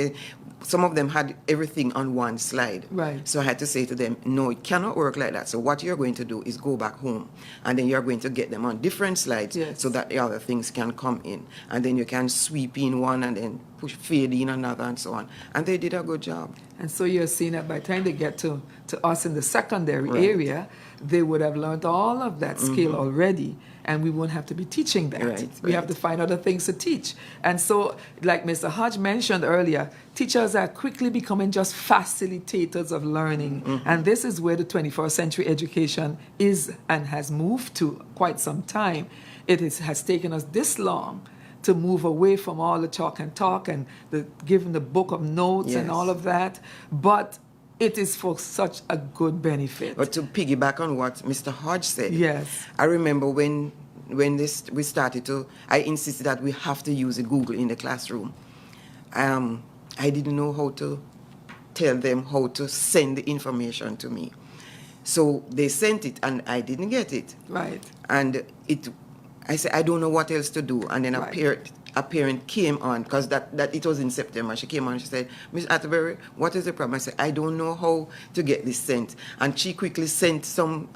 S4: Some of them had everything on one slide.
S1: Right.
S4: So I had to say to them, no, it cannot work like that. So what you're going to do is go back home, and then you're going to get them on different slides
S1: Yes.
S4: so that the other things can come in. And then you can sweep in one and then fade in another and so on. And they did a good job.
S1: and so you're seeing that by the time they get to us in the secondary
S4: Right.
S1: area, they would have learned all of that skill already, and we won't have to be teaching that.
S4: Right,
S1: We have
S4: right.
S1: to find other things to teach. And so, like Mr. Hodge mentioned earlier, teachers are quickly becoming just facilitators of learning. And this is where the 21st century education is and has moved to quite some time. Has taken us this long to move away from all the chalk and talk and giving the book of notes and
S4: Yes.
S1: all of that. But it is for such a good benefit.
S4: But to piggyback on what Mr. Hodge said,
S1: Yes.
S4: I remember when we started I insisted that we have to use Google in the classroom. I didn't know how to tell them how to send the information to me. So they sent it and I didn't get it.
S1: Right.
S4: And I said, I don't know what else to do. And then
S1: Right.
S4: a parent came on, because that it was in September. She came on, she said, Miss Atterbury, what is the problem? I said, I don't know how to get this sent. And she quickly sent some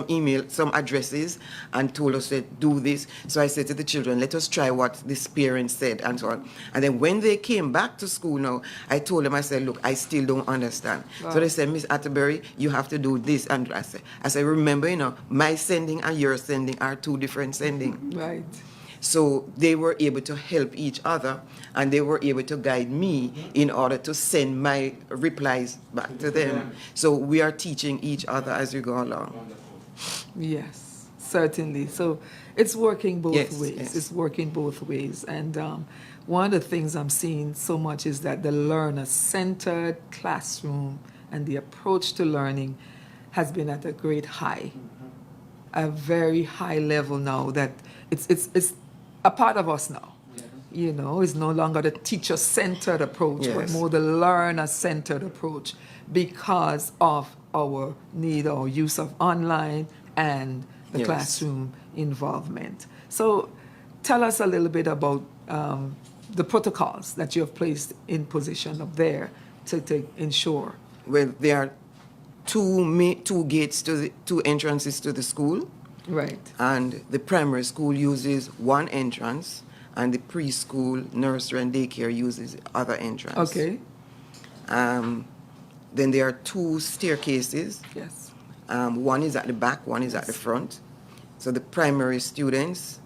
S4: email, some addresses, and told us to do this. So I said to the children, let us try what this parent said, and so on. And then when they came back to school now, I told them, I said, look, I still don't understand.
S1: Wow.
S4: So they said, Miss Atterbury, you have to do this. And I said, remember, my sending and your sending are two different sending.
S1: Right.
S4: So they were able to help each other, and they were able to guide me in order to send my replies back to them. So we are teaching each other as we go along.
S1: Yes, certainly. So it's working both
S4: Yes,
S1: ways.
S4: yes.
S1: It's working both ways. And one of the things I'm seeing so much is that the learner-centered classroom and the approach to learning has been at a great high, a very high level now that it's a part of us now. It's no longer the teacher-centered approach, but
S4: Yes.
S1: more the learner-centered approach because of our need or use of online and the
S4: Yes.
S1: classroom involvement. So tell us a little bit about the protocols that you have placed in position up there to ensure.
S4: Well, there are two gates two entrances to the school,
S1: Right.
S4: and the primary school uses one entrance, and the preschool, nursery, and daycare uses the other entrance.
S1: Okay.
S4: Then there are two staircases.
S1: Yes.
S4: One is at the back, one is at the front. So the primary students,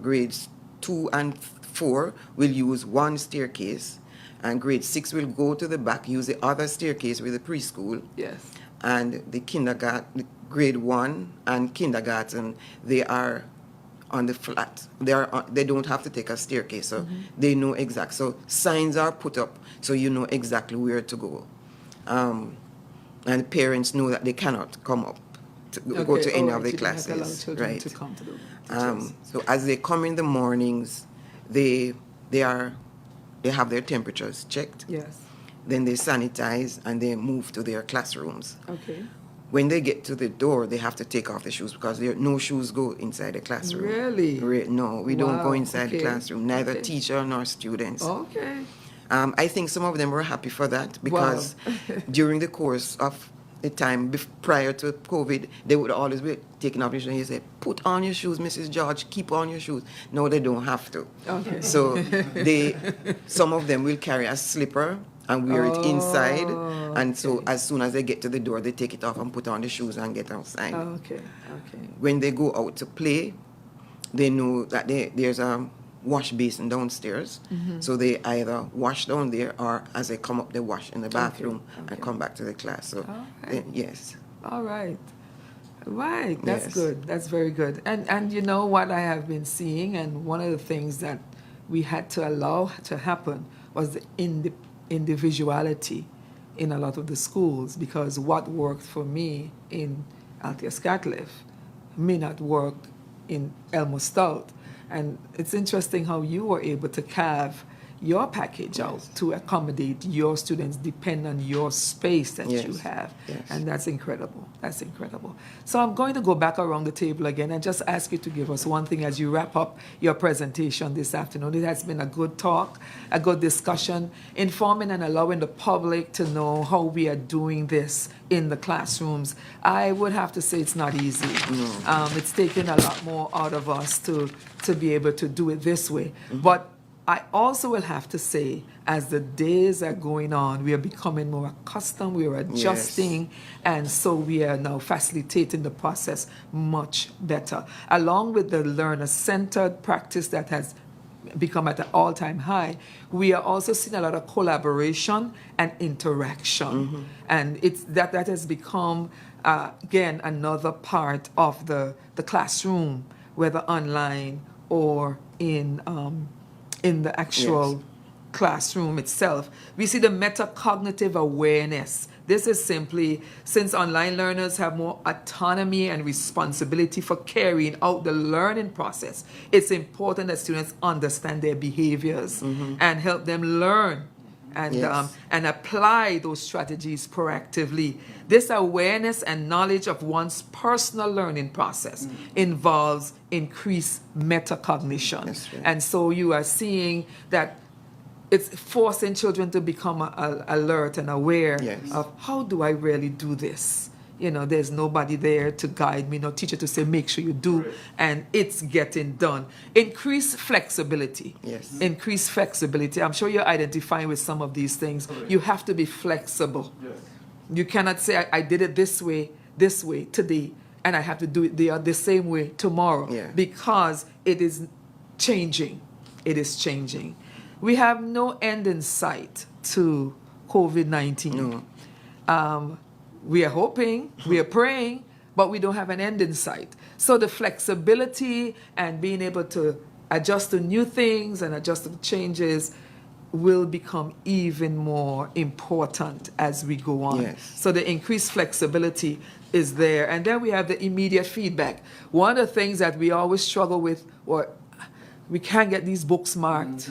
S4: grades 2 and 4, will use one staircase, and grade 6 will go to the back, use the other staircase with the preschool.
S1: Yes.
S4: And the kindergarten, grade 1 and kindergarten, they are on the flat. They don't have to take a staircase, so they know exact. So signs are put up, so you know exactly where to go. And parents know that they cannot come up to go to any of the
S1: You don't have to allow
S4: classes.
S1: children
S4: Right.
S1: to come to the teachers.
S4: So as they come in the mornings, they have their temperatures checked.
S1: Yes.
S4: Then they sanitize and they move to their classrooms.
S1: Okay.
S4: When they get to the door, they have to take off the shoes because no shoes go inside the classroom.
S1: Really?
S4: No, we don't go
S1: Wow,
S4: inside the
S1: okay,
S4: classroom, neither
S1: okay.
S4: teacher nor students.
S1: Okay.
S4: I think some of them were happy for that because during the course of the time prior to COVID, they would always be taking off their shoes and you say, put on your shoes, Mrs. George, keep on your shoes. No, they don't have to.
S1: Okay.
S4: So some of them will carry a slipper and wear it inside. And so as soon as they get to the door, they take it off and put on the shoes and get outside.
S1: Okay. Okay.
S4: When they go out to play, they know that there's a wash basin downstairs. So they either wash down there or as they come up, they wash in the bathroom and come back to the class. So,
S1: right.
S4: yes.
S1: All right. Right. That's
S4: Yes.
S1: good. That's very good. And you know what I have been seeing, and one of the things that we had to allow to happen was the individuality in a lot of the schools, because what worked for me in Althea Scatliff may not work in Elmo Stout. And it's interesting how you were able to carve your package out to accommodate your students, depend on your space that
S4: Yes.
S1: you have.
S4: Yes.
S1: And that's incredible. That's incredible. So I'm going to go back around the table again and just ask you to give us one thing as you wrap up your presentation this afternoon. It has been a good talk, a good discussion, informing and allowing the public to know how we are doing this in the classrooms. I would have to say it's not easy. It's taken a lot more out of us to be able to do it this way. But I also will have to say, as the days are going on, we are becoming more accustomed, we are adjusting, and so we are now facilitating the process much better. Along with the learner-centered practice that has become at an all-time high, we are also seeing a lot of collaboration and interaction. And it's that has become, again, another part of the classroom, whether online or in the actual classroom itself. We see the metacognitive awareness. This is simply, since online learners have more autonomy and responsibility for carrying out the learning process, it's important that students understand their behaviors and help them learn and
S4: Yes.
S1: and apply those strategies proactively. This awareness and knowledge of one's personal learning process involves increased metacognition.
S4: That's right.
S1: And so you are seeing that it's forcing children to become alert and aware
S4: Yes.
S1: of how do I really do this? You know, there's nobody there to guide me, no teacher to say, make sure you do, and it's getting done. Increase flexibility.
S4: Yes.
S1: Increase flexibility. I'm sure you're identifying with some of these things. You have to be flexible. You cannot say, I did it this way, today, and I have to do it the same way tomorrow,
S4: Yeah.
S1: because it is changing. It is changing. We have no end in sight to COVID-19.
S4: No.
S1: We are hoping, we are praying, but we don't have an end in sight. So the flexibility and being able to adjust to new things and adjust to changes will become even more important as we go on.
S4: Yes.
S1: So the increased flexibility is there. And then we have the immediate feedback. One of the things that we always struggle with, or we can't get these books marked.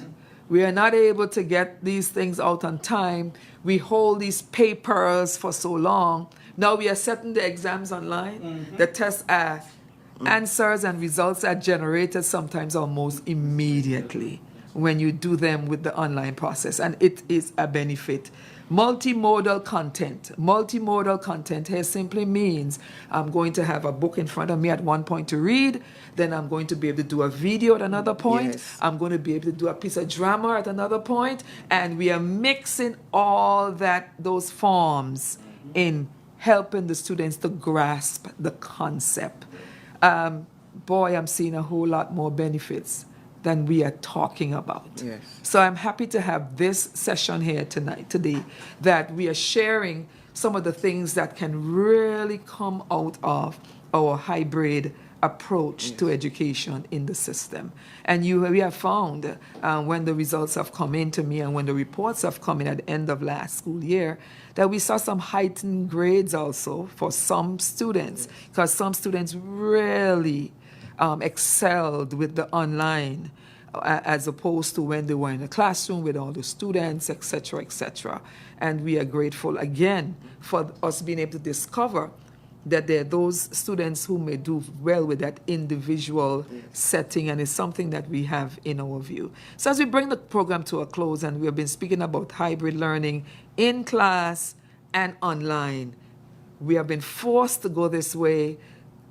S1: We are not able to get these things out on time. We hold these papers for so long. Now we are setting the exams online. The tests are answers and results are generated sometimes almost immediately when you do them with the online process, and it is a benefit. Multimodal content. Multimodal content here simply means I'm going to have a book in front of me at one point to read, then I'm going to be able to do a video at another point,
S4: Yes.
S1: I'm going to be able to do a piece of drama at another point, and we are mixing all those forms in helping the students to grasp the concept. Boy, I'm seeing a whole lot more benefits than we are talking about.
S4: Yes.
S1: So I'm happy to have this session here today, that we are sharing some of the things that can really come out of our hybrid approach to education in the system. And we have found when the results have come in to me and when the reports have come in at the end of last school year, that we saw some heightened grades also for some students, because some students really excelled with the online as opposed to when they were in the classroom with all the students, etc., etc. And we are grateful again for us being able to discover that there are those students who may do well with that individual setting, and it's something that we have in our view. So as we bring the program to a close, and we have been speaking about hybrid learning in class and online, we have been forced to go this way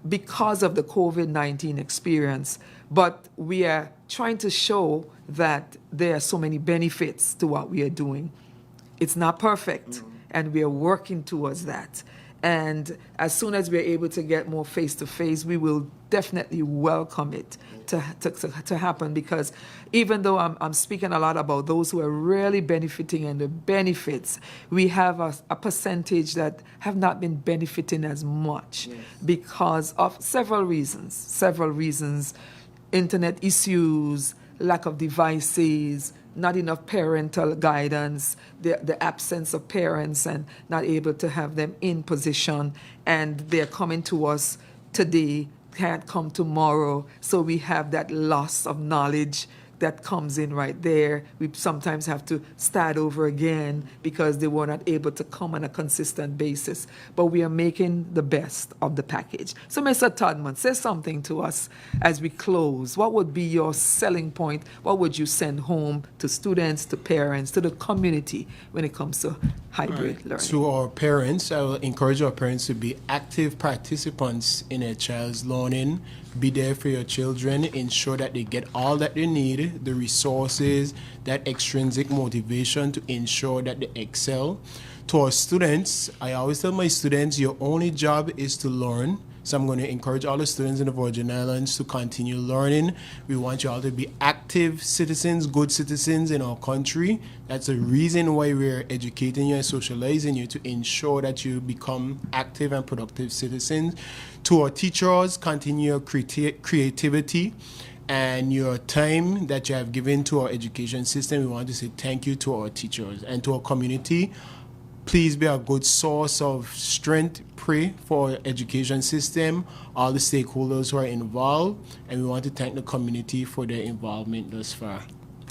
S1: because of the COVID-19 experience, but we are trying to show that there are so many benefits to what we are doing. It's not perfect, and we are working towards that. And as soon as we're able to get more face-to-face, we will definitely welcome it to happen, because even though I'm speaking a lot about those who are really benefiting and the benefits, we have a percentage that have not been benefiting as much because of several reasons, internet issues, lack of devices, not enough parental guidance, the absence of parents and not able to have them in position, and they're coming to us today, can't come tomorrow, so we have that loss of knowledge that comes in right there. We sometimes have to start over again because they were not able to come on a consistent basis. But we are making the best of the package. So Mr. Todman, say something to us as we close. What would be your selling point? What would you send home to students, to parents, to the community when it comes to hybrid learning?
S3: To our parents, I will encourage our parents to be active participants in a child's learning. Be there for your children, ensure that they get all that they need, the resources, that extrinsic motivation to ensure that they excel. To our students, I always tell my students, your only job is to learn. So I'm going to encourage all the students in the Virgin Islands to continue learning. We want you all to be active citizens, good citizens in our country. That's the reason why we're educating you and socializing you, to ensure that you become active and productive citizens. To our teachers, continue your creativity and your time that you have given to our education system. We want to say thank you to our teachers and to our community. Please be a good source of strength. Pray for our education system, all the stakeholders who are involved, and we want to thank the community for their involvement thus far.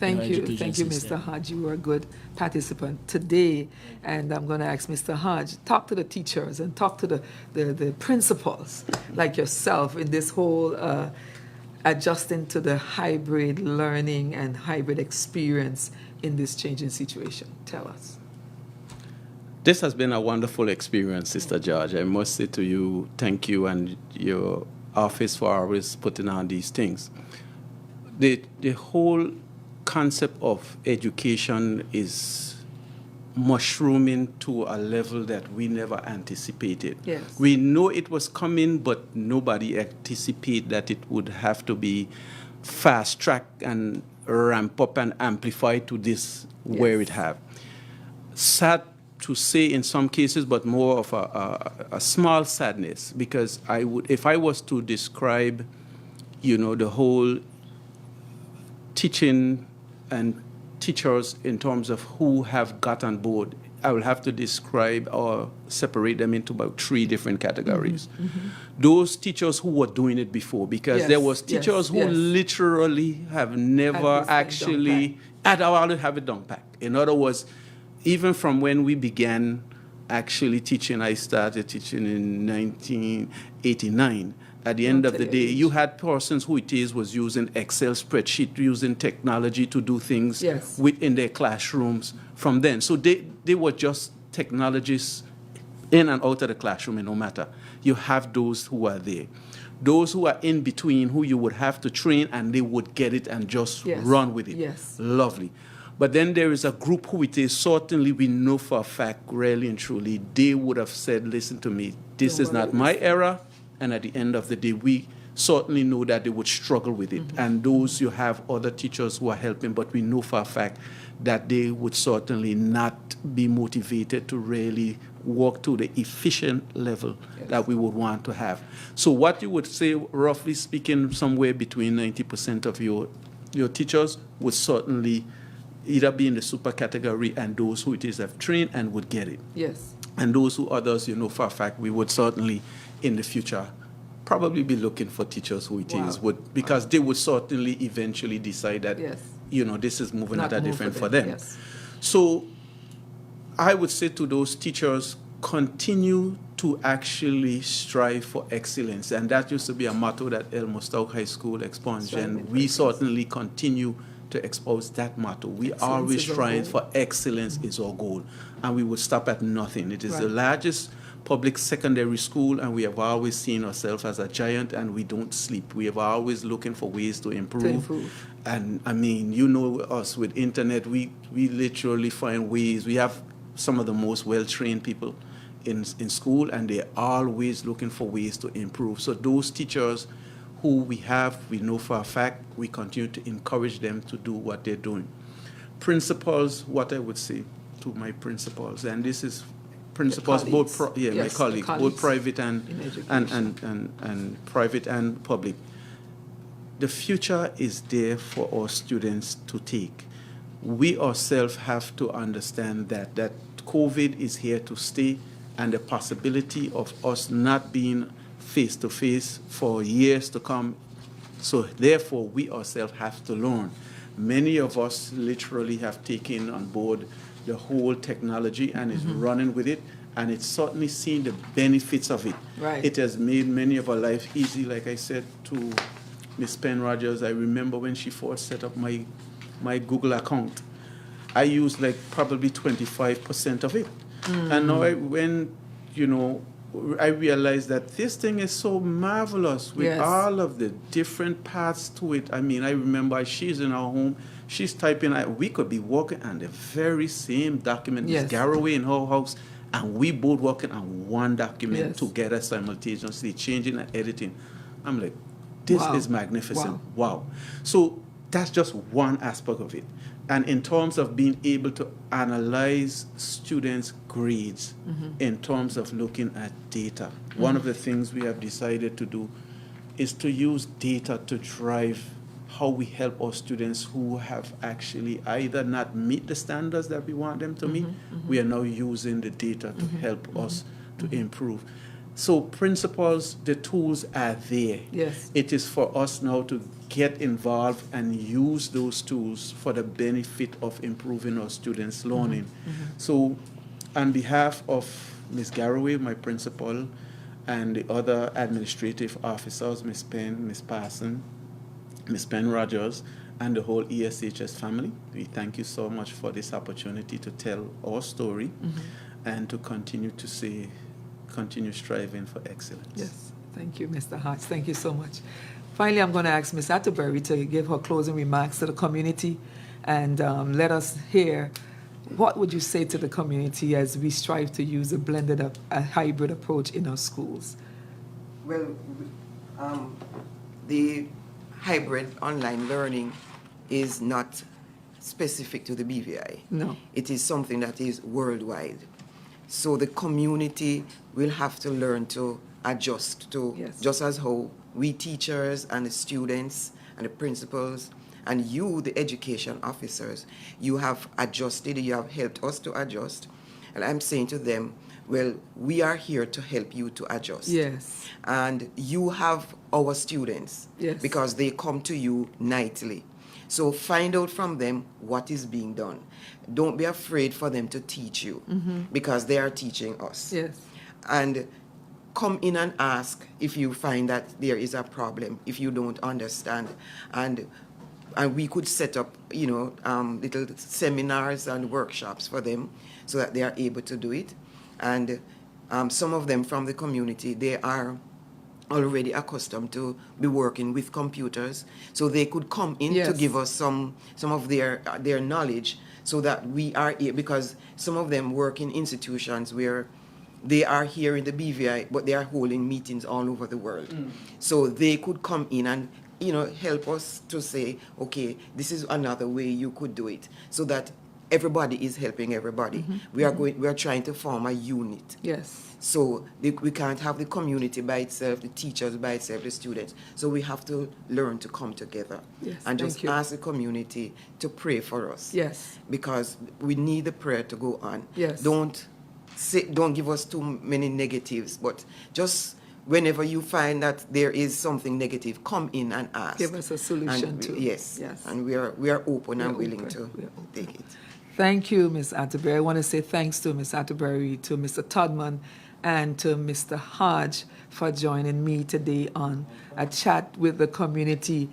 S1: Thank you.
S3: education
S1: Thank you,
S3: system.
S1: Mr. Hodge. You were a good participant today. And I'm going to ask Mr. Hodge, talk to the teachers and talk to the principals like yourself in this whole adjusting to the hybrid learning and hybrid experience in this changing situation. Tell us.
S2: This has been a wonderful experience, Sister George. I must say to you, thank you and your office for always putting on these things. The whole concept of education is mushrooming to a level that we never anticipated.
S1: Yes.
S2: We know it was coming, but nobody anticipated that it would have to be fast-tracked and ramp up and amplify to this where it have. Sad to say in some cases, but more of a small sadness, because if I was to describe, the whole teaching and teachers in terms of who have got on board, I will have to describe or separate them into about 3 different categories. Those teachers who were doing it before, because there was teachers who literally have never actually had already have it down pat. In other words, even from when we began actually teaching, I started teaching in 1989. At the end of the day, you had persons who was using Excel spreadsheet, using technology to do things within their classrooms from then. So they were just technologists in and out of the classroom, and no matter. You have those who are there. Those who are in between, who you would have to train, and they would get it and just run with it.
S1: Yes.
S2: Lovely. But then there is a group who it is, certainly we know for a fact, really and truly, they would have said, listen to me, this is not my era. And at the end of the day, we certainly know that they would struggle with it. And those you have other teachers who are helping, but we know for a fact that they would certainly not be motivated to really work to the efficient level that we would want to have. So what you would say, roughly speaking, somewhere between 90% of your teachers would certainly either be in the super category, and those who it is have trained and would get it.
S1: Yes.
S2: And those who others, for a fact, we would certainly in the future probably be looking for teachers who it is because they would certainly eventually decide that this is moving at a different for them.
S1: Yes.
S2: So I would say to those teachers, continue to actually strive for excellence, and that used to be a motto that El Mustawq High School expunged, and we certainly continue to expose that motto. We always strive for excellence is our goal, and we would stop at nothing. It is the largest public secondary school, and we have always seen ourselves as a giant, and we don't sleep. We are always looking for ways to improve. And I mean, us with internet, we literally find ways. We have some of the most well-trained people in school, and they're always looking for ways to improve. So those teachers who we know for a fact, we continue to encourage them to do what they're doing. Principals, what I would say to my principals, and this is principals, both my colleagues, both private and private and public. The future is there for our students to take. We ourselves have to understand that COVID is here to stay, and the possibility of us not being face-to-face for years to come. So therefore, we ourselves have to learn. Many of us literally have taken on board the whole technology and is running with it, and it's certainly seen the benefits of it.
S1: Right.
S2: It has made many of our life easy. Like I said to Miss Penn Rogers, I remember when she first set up my Google account, I used like probably 25% of it. And now I realized that this thing is so marvelous with all of the different paths to it. I mean, I remember she's in our home, she's typing, we could be working on the very same document, Ms. Garraway in her house, and we both working on one document together simultaneously, changing and editing. I'm like, this is magnificent. Wow. So that's just one aspect of it. And in terms of being able to analyze students' grades in terms of looking at data, one of the things we have decided to do is to use data to drive how we help our students who have actually either not meet the standards that we want them to meet. We are now using the data to help us to improve. So principals, the tools are there.
S1: Yes.
S2: It is for us now to get involved and use those tools for the benefit of improving our students' learning. So on behalf of Ms. Garraway, my principal, and the other administrative officers, Ms. Penn, Ms. Parson, Ms. Penn Rogers, and the whole ESHS family, we thank you so much for this opportunity to tell our story and to continue striving for excellence.
S1: Yes. Thank you, Mr. Hart. Thank you so much. Finally, I'm going to ask Ms. Atterbury to give her closing remarks to the community and let us hear what would you say to the community as we strive to use a hybrid approach in our schools?
S4: Well, the hybrid online learning is not specific to the BVI.
S1: No.
S4: It is something that is worldwide. So the community will have to learn to adjust to,
S1: Yes.
S4: just as how we teachers and the students and the principals and you, the education officers, you have adjusted, you have helped us to adjust. And I'm saying to them, well, we are here to help you to adjust.
S1: Yes.
S4: And you have our students
S1: Yes.
S4: because they come to you nightly. So find out from them what is being done. Don't be afraid for them to teach you because they are teaching us.
S1: Yes.
S4: And come in and ask if you find that there is a problem, if you don't understand. And we could set up, little seminars and workshops for them so that they are able to do it. And some of them from the community, they are already accustomed to be working with computers, so they could come in to
S1: Yes.
S4: give us some of their knowledge, so that we are because some of them work in institutions where they are here in the BVI, but they are holding meetings all over the world. So they could come in and help us to say, okay, this is another way you could do it, so that everybody is helping everybody. We are trying to form a unit.
S1: Yes.
S4: So we can't have the community by itself, the teachers by itself, the students. So we have to learn to come together
S1: Yes,
S4: and
S1: thank
S4: just
S1: you.
S4: ask the community to pray for us.
S1: Yes.
S4: Because we need the prayer to go on.
S1: Yes.
S4: Don't give us too many negatives, but just whenever you find that there is something negative, come in and ask.
S1: Give us a solution
S4: And
S1: to.
S4: yes.
S1: Yes.
S4: And we are open and
S1: We are
S4: willing
S1: open.
S4: to
S1: We are open.
S4: take it.
S1: Thank you, Ms. Atterbury. I want to say thanks to Ms. Atterbury, to Mr. Todman, and to Mr. Hodge for joining me today on a chat with the community,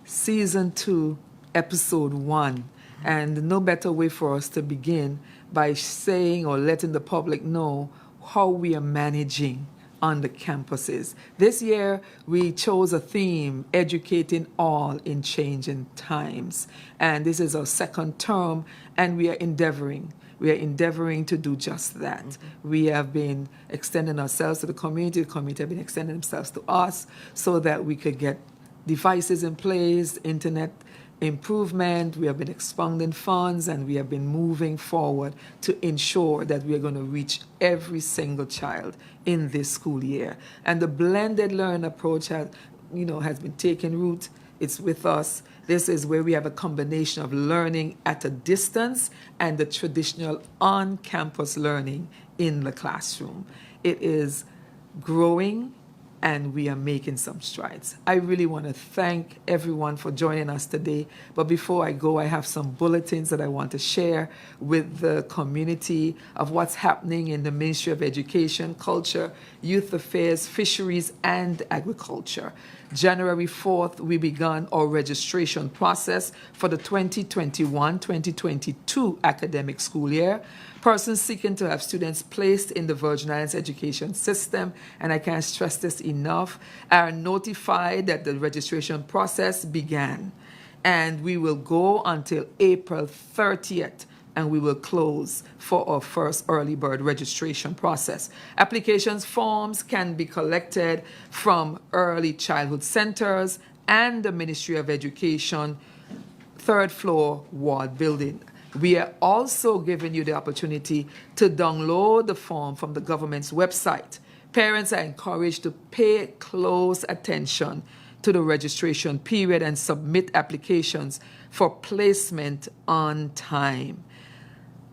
S1: Season 2, Episode 1. And no better way for us to begin by saying or letting the public know how we are managing on the campuses. This year, we chose a theme, Educating All in Changing Times. And this is our second term, and we are endeavoring to do just that. We have been extending ourselves to the community have been extending themselves to us so that we could get devices in place, internet improvement. We have been expounding funds, and we have been moving forward to ensure that we are going to reach every single child in this school year. And the blended learn approach has been taking root. It's with us. This is where we have a combination of learning at a distance and the traditional on-campus learning in the classroom. It is growing, and we are making some strides. I really want to thank everyone for joining us today. But before I go, I have some bulletins that I want to share with the community of what's happening in the Ministry of Education, Culture, Youth Affairs, Fisheries, and Agriculture. January 4th, we began our registration process for the 2021-2022 academic school year. Persons seeking to have students placed in the Virgin Islands education system, and I can't stress this enough, are notified that the registration process began. And we will go until April 30th, and we will close for our first early bird registration process. Applications forms can be collected from early childhood centers and the Ministry of Education, third floor ward building. We are also giving you the opportunity to download the form from the government's website. Parents are encouraged to pay close attention to the registration period and submit applications for placement on time.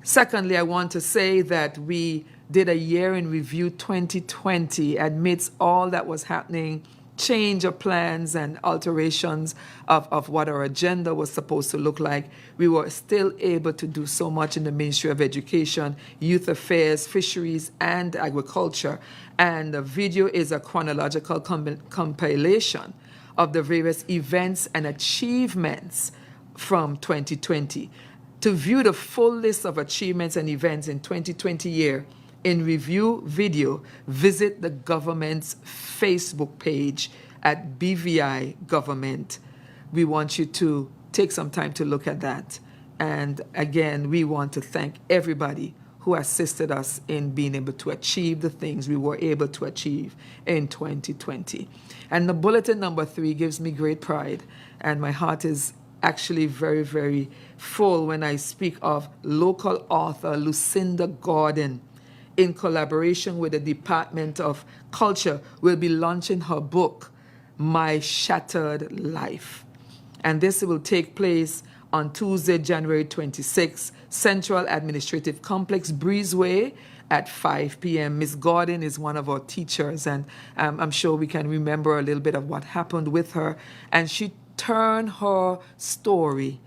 S1: Secondly, I want to say that we did a year in review 2020 amidst all that was happening, change of plans and alterations of what our agenda was supposed to look like. We were still able to do so much in the Ministry of Education, Youth Affairs, Fisheries, and Agriculture. And the video is a chronological compilation of the various events and achievements from 2020. To view the full list of achievements and events in 2020 year in review video, visit the government's Facebook page at BVI Government. We want you to take some time to look at that. And again, we want to thank everybody who assisted us in being able to achieve the things we were able to achieve in 2020. And the bulletin number 3 gives me great pride, and my heart is actually very, very full when I speak of local author Lucinda Gordon, in collaboration with the Department of Culture, will be launching her book, My Shattered Life. And this will take place on Tuesday, January 26th, Central Administrative Complex, Breezeway, at 5 p.m. Miss Gordon is one of our teachers, and I'm sure we can remember a little bit of what happened with her. And she turned her story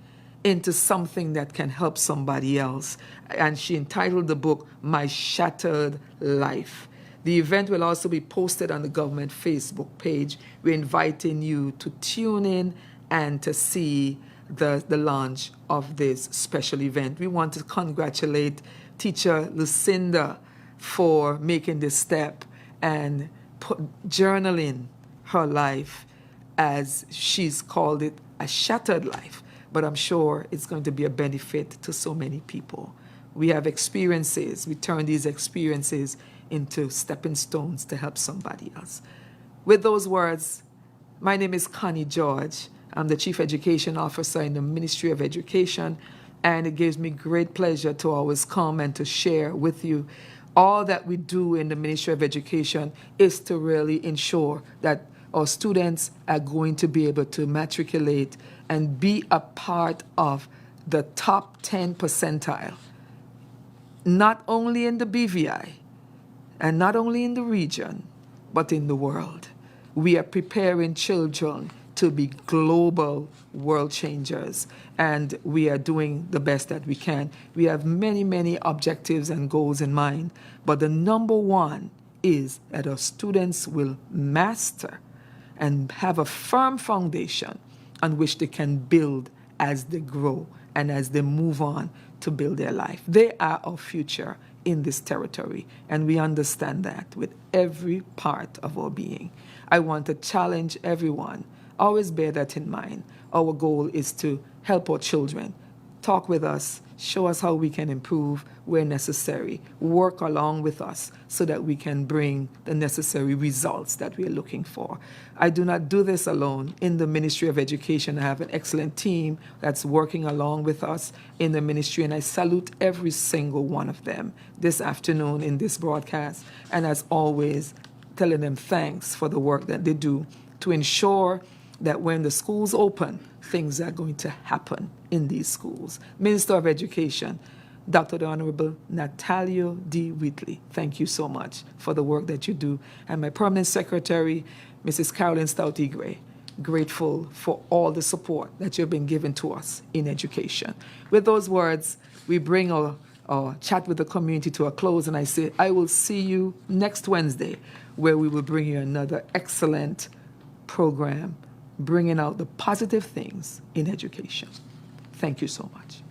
S1: into something that can help somebody else. And she entitled the book, My Shattered Life. The event will also be posted on the government Facebook page. We're inviting you to tune in and to see the launch of this special event. We want to congratulate teacher Lucinda for making this step and journaling her life, as she's called it, a shattered life. But I'm sure it's going to be a benefit to so many people. We have experiences. We turn these experiences into stepping stones to help somebody else. With those words, my name is Connie George. I'm the Chief Education Officer in the Ministry of Education, and it gives me great pleasure to always come and to share with you. All that we do in the Ministry of Education is to really ensure that our students are going to be able to matriculate and be a part of the top 10 percentile, not only in the BVI and not only in the region, but in the world. We are preparing children to be global world changers, and we are doing the best that we can. We have many, many objectives and goals in mind, but the number one is that our students will master and have a firm foundation on which they can build as they grow and as they move on to build their life. They are our future in this territory, and we understand that with every part of our being. I want to challenge everyone. Always bear that in mind. Our goal is to help our children. Talk with us, show us how we can improve where necessary, work along with us so that we can bring the necessary results that we are looking for. I do not do this alone. In the Ministry of Education, I have an excellent team that's working along with us in the ministry, and I salute every single one of them this afternoon in this broadcast, and as always, telling them thanks for the work that they do to ensure that when the schools open, things are going to happen in these schools. Minister of Education, Dr. the Honorable Natalio D. Wheatley, thank you so much for the work that you do. And my permanent secretary, Mrs. Carolyn Stout-Igre, grateful for all the support that you've been giving to us in education. With those words, we bring our chat with the community to a close, and I say I will see you next Wednesday, where we will bring you another excellent program bringing out the positive things in education. Thank you so much.